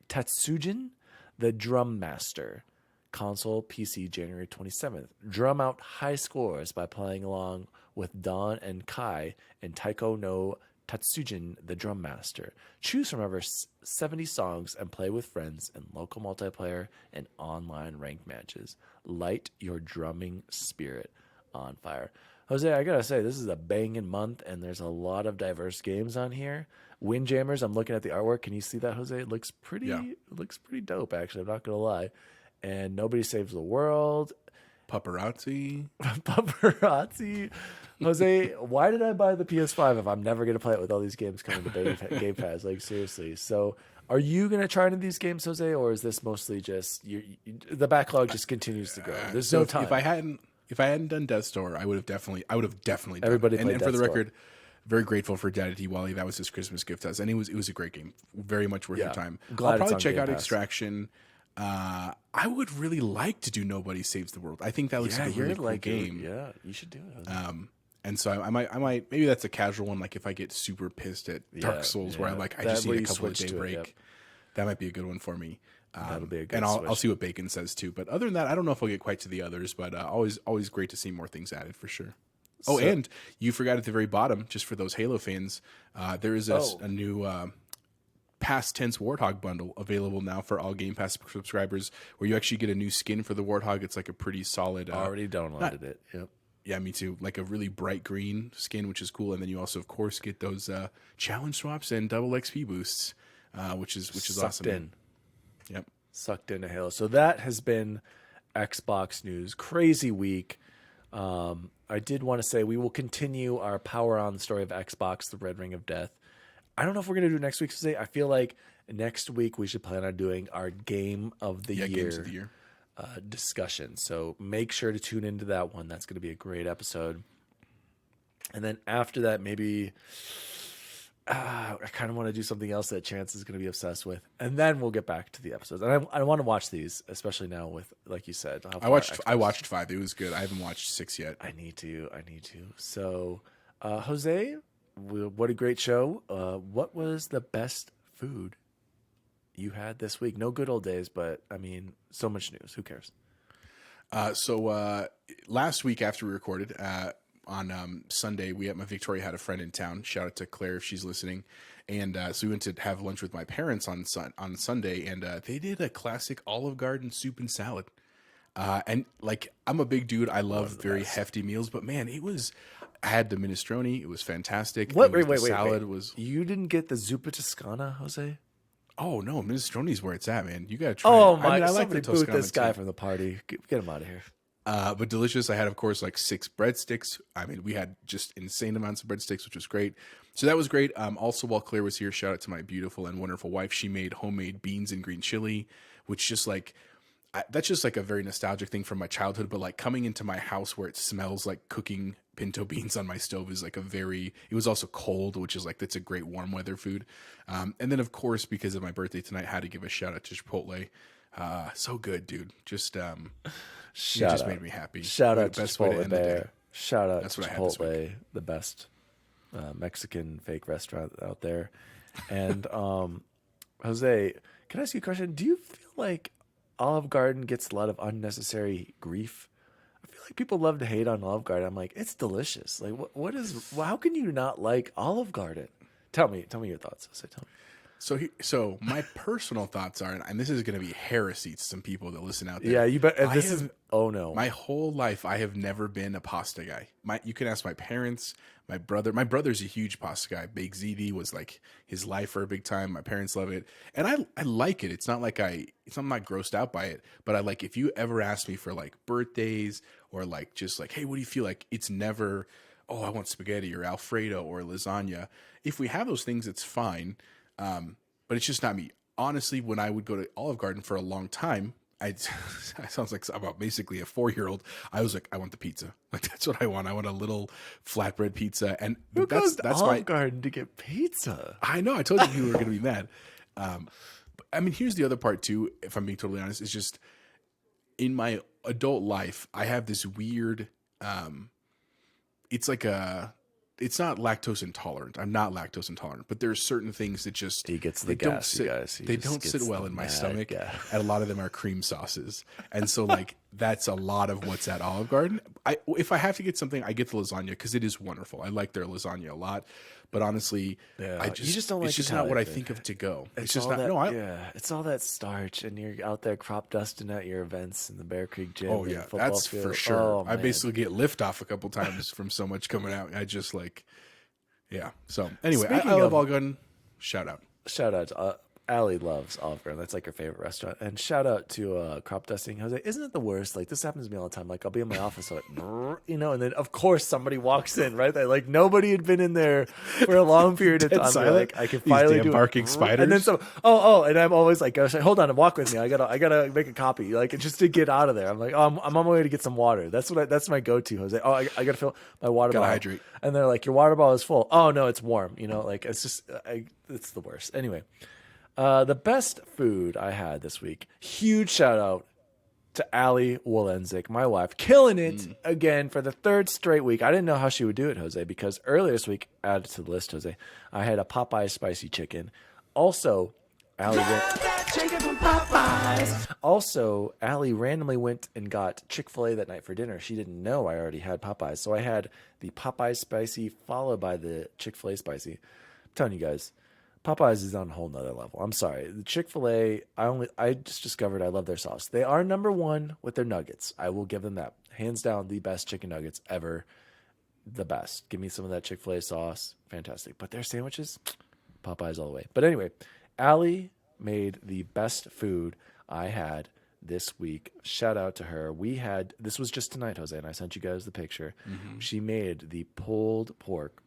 Tatsujin, the Drum Master. Console, PC, January 27th. Drum out high scores by playing along with Don and Kai in Taiko no Tatsujin, the Drum Master. Choose from over 70 songs and play with friends in local multiplayer and online ranked matches. Light your drumming spirit on fire. Jose, I gotta say, this is a banging month, and there's a lot of diverse games on here. Windjammers, I'm looking at the artwork. Can you see that, Jose? It looks pretty. Yeah. It looks pretty dope, actually. I'm not gonna lie. And Nobody Saves the World. Paparazzi. Paparazzi. Jose, why did I buy the PS5 if I'm never going to play it with all these games coming to Game Pass? Like, seriously. So, are you going to try any of these games, Jose, or is this mostly just the backlog just continues to grow? There's no time. If I hadn't done Death's Door, I would have definitely done Everybody it. played And for the Death's Door. record, very grateful for DaddyDWALLY. That was his Christmas gift to us, and it was a great game. Very much worth your time. Glad I'll it's probably on check Game out Pass. Extraction. I would really like to do Nobody Saves the World. I think that looks like a really cool game. Yeah, you should do it. And so I might maybe that's a casual one. Like if I get super pissed at Dark Souls, where I just need a couple of day break, yep. that might be a good one for me. That'll be a good and I'll switch. see what Bacon says too. But other than that, I don't know if I'll get quite to the others. But always great to see more things added for sure. Oh, and you forgot at the very bottom, just for those Halo fans, there is a new past tense Warthog bundle available now for all Game Pass subscribers, where you actually get a new skin for the Warthog. It's like a pretty solid. Already downloaded it. Yep. Yeah, me too. Like a really bright green skin, which is cool. And then you also, of course, get those challenge swaps and double XP boosts, which is awesome. In. Yep. Sucked into Halo. So that has been Xbox news. Crazy week. I did want to say we will continue our power on the story of Xbox, the Red Ring of Death. I don't know if we're going to do next week today. I feel like next week we should plan on doing our Game of the Year. Games of the Year. Discussion. So make sure to tune into that one. That's going to be a great episode. And then after that, maybe I kind of want to do something else that Chance is going to be obsessed with. And then we'll get back to the episodes. And I want to watch these, especially now with, like you said. I watched 5. It was good. I haven't watched 6 yet. I need to. So, Jose, what a great show. What was the best food you had this week? No good old days, but I mean, so much news. Who cares? So last week after we recorded on Sunday, Victoria had a friend in town. Shout out to Claire if she's listening. And so we went to have lunch with my parents on Sunday, and they did a classic Olive Garden soup and salad. And like, I'm a big dude. I love very hefty meals, but man, I had the minestrone. It was fantastic. Wait. Salad was. You didn't get the zuppa Toscana, Jose? Oh no, minestrone's where it's at, man. You gotta try. Oh it. my! I like Somebody the boot Toscana this guy too. from the party. Get him out of here. But delicious. I had, of course, like 6 breadsticks. I mean, we had just insane amounts of breadsticks, which was great. So that was great. Also, while Claire was here, shout out to my beautiful and wonderful wife. She made homemade beans and green chili, which just like that's just like a very nostalgic thing from my childhood. But like coming into my house where it smells like cooking pinto beans on my stove is like it was also cold, which is like, that's a great warm weather food. And then of course, because of my birthday tonight, I had to give a shout out to Chipotle. So good, dude. Just, made me happy. Shout out to best way to end the day. Chipotle. Shout out That's to what I had this Chipotle, the best Mexican fake restaurant out there. And Jose, can I ask you a question? Do you feel like Olive Garden gets a lot of unnecessary grief. I feel like people love to hate on Olive Garden. I'm like, it's delicious. Like, how can you not like Olive Garden? Tell me your thoughts. Tell me. So my personal thoughts are, and this is going to be heresy to some people that listen out there. Yeah, you bet. Oh no. My whole life, I have never been a pasta guy. You can ask my parents, my brother. My brother's a huge pasta guy. Big ZD was like his life for a big time. My parents love it, and I like it. It's not like I'm not grossed out by it, but I like, if you ever ask me for like birthdays or like just like, hey, what do you feel like? It's never, oh, I want spaghetti or Alfredo or lasagna. If we have those things, it's fine. But it's just not me. Honestly, when I would go to Olive Garden for a long time, it sounds like I'm basically a 4-year-old. I was like, I want the pizza. Like, that's what I want. I want a little flatbread pizza. And that's Olive Garden to get pizza. I know. I told you people were going to be mad. I mean, here's the other part too. If I'm being totally honest, it's just in my adult life, I have this weird. It's not lactose intolerant. I'm not lactose intolerant, but there's certain things that just he gets the gas, guys. They don't sit well in my stomach, and a lot of them are cream sauces, and so like that's a lot of what's at Olive Garden. If I have to get something, I get the lasagna because it is wonderful. I like their lasagna a lot, but honestly, you just don't like. It's just not what I think of to go. It's just not. It's all that starch, and you're out there crop dusting at your events in the Bear Creek gym. Oh yeah, that's field. For sure. Oh, I basically get lift off a couple times from so much coming out. I just like, yeah. So anyway, I love Olive Garden. Shout out. Allie loves Olive Garden. That's like her favorite restaurant. And shout out to crop dusting. Jose, isn't it the worst? Like, this happens to me all the time. Like, I'll be in my office, like, and then of course somebody walks in, right? Like nobody had been in there for a long period of time. Like, I can finally do barking spiders. And then and I'm always like, hold on, walk with me. I gotta make a copy, like, just to get out of there. I'm like, I'm on my way to get some water. That's my go-to, Jose. I gotta fill my water bottle. Hydrate. And they're like, your water bottle is full. Oh no, it's warm. Like, it's just, it's the worst. Anyway. The best food I had this week, huge shout out to Allie Wolenzik, my wife, killing it again for the 3rd straight week. I didn't know how she would do it, Jose, because earlier this week, added to the list, Jose, I had a Popeye spicy chicken. Also, Allie randomly went and got Chick-fil-A that night for dinner. She didn't know I already had Popeyes. So I had the Popeye spicy followed by the Chick-fil-A spicy. I'm telling you guys, Popeyes is on a whole nother level. I'm sorry. The Chick-fil-A, I just discovered I love their sauce. They are number one with their nuggets. I will give them that. Hands down, the best chicken nuggets ever. The best. Give me some of that Chick-fil-A sauce. Fantastic. But their sandwiches, Popeyes all the way. But anyway, Allie made the best food I had this week. Shout out to her. This was just tonight, Jose, and I sent you guys the picture. Mm-hmm. She made the pulled pork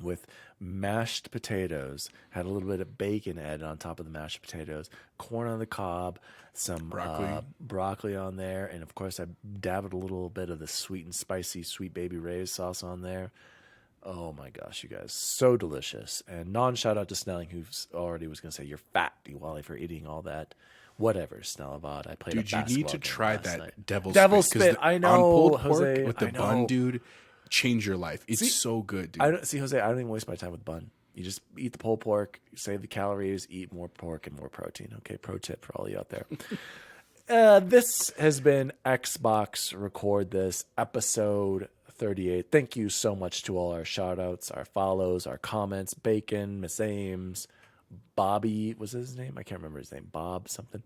with mashed potatoes, had a little bit of bacon added on top of the mashed potatoes, corn on the cob, some broccoli on there, and of course I dabbled a little bit of the sweet and spicy Sweet Baby Ray's sauce on there. Oh my gosh, you guys, so delicious. And shout out to Snelling, who's already was going to say, you're fat, DWALLY, for eating all that. Whatever, Snellavad. I played a basketball game. You need to try that night. devil spit. I know, on pulled Jose, pork with the bun, dude. Change your life. It's so good, dude. Jose, I don't even waste my time with bun. You just eat the pulled pork, save the calories, eat more pork and more protein. Okay, pro tip for all you out there. This has been Xbox Record This, episode 38. Thank you so much to all our shout-outs, our follows, our comments, Bacon, Miss Ames, Bobby, was his name? I can't remember his name. Bob something.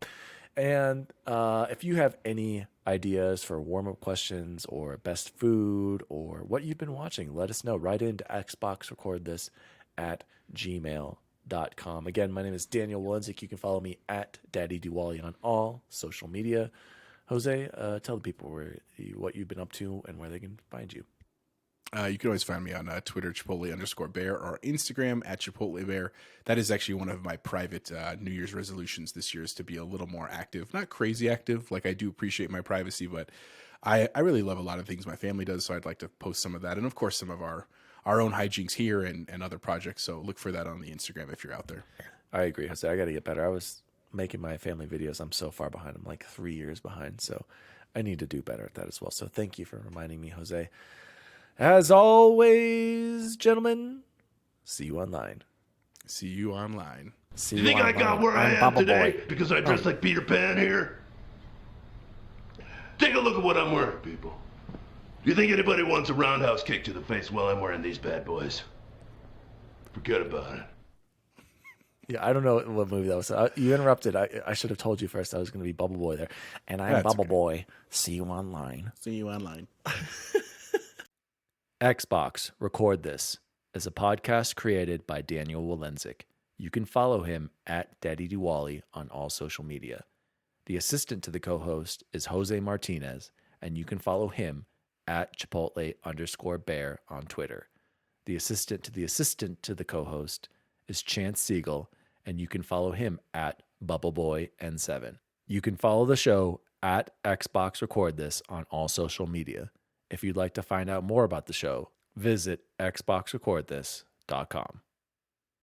And if you have any ideas for warm-up questions or best food or what you've been watching, let us know. Write into xboxrecordthis@gmail.com. Again, my name is Daniel Wolenzik. You can follow me at DaddyDWALLY on all social media. Jose, tell the people what you've been up to and where they can find you. You can always find me on Twitter, Chipotle_bear, or Instagram at Chipotlebear. That is actually one of my private New Year's resolutions this year, is to be a little more active. Not crazy active. Like, I do appreciate my privacy, but I really love a lot of things my family does, so I'd like to post some of that. And, of course, some of our own hijinks here and other projects. So look for that on the Instagram if you're out there. I agree, Jose. I got to get better. I was making my family videos. I'm so far behind. I'm like 3 years behind, so I need to do better at that as well. So thank you for reminding me, Jose. As always, gentlemen, see you online. See you online. You think I got where I am today because I dressed like Peter Pan here? Take a look at what I'm wearing, people. Do you think anybody wants a roundhouse kick to the face while I'm wearing these bad boys? Forget about it. Yeah, I don't know what movie that was. You interrupted. I should have told you first I was going to be Bubble Boy there. And I'm That's Bubble okay. Boy. See you online. See you online. Xbox Record This is a podcast created by Daniel Walenzik. You can follow him at DaddyDWALLY on all social media. The assistant to the co-host is Jose Martinez, and you can follow him at Chipotle_Bear on Twitter. The assistant to the co-host is Chance Siegel, and you can follow him at BubbleBoyN7. You can follow the show at Xbox Record This on all social media. If you'd like to find out more about the show, visit xboxrecordthis.com.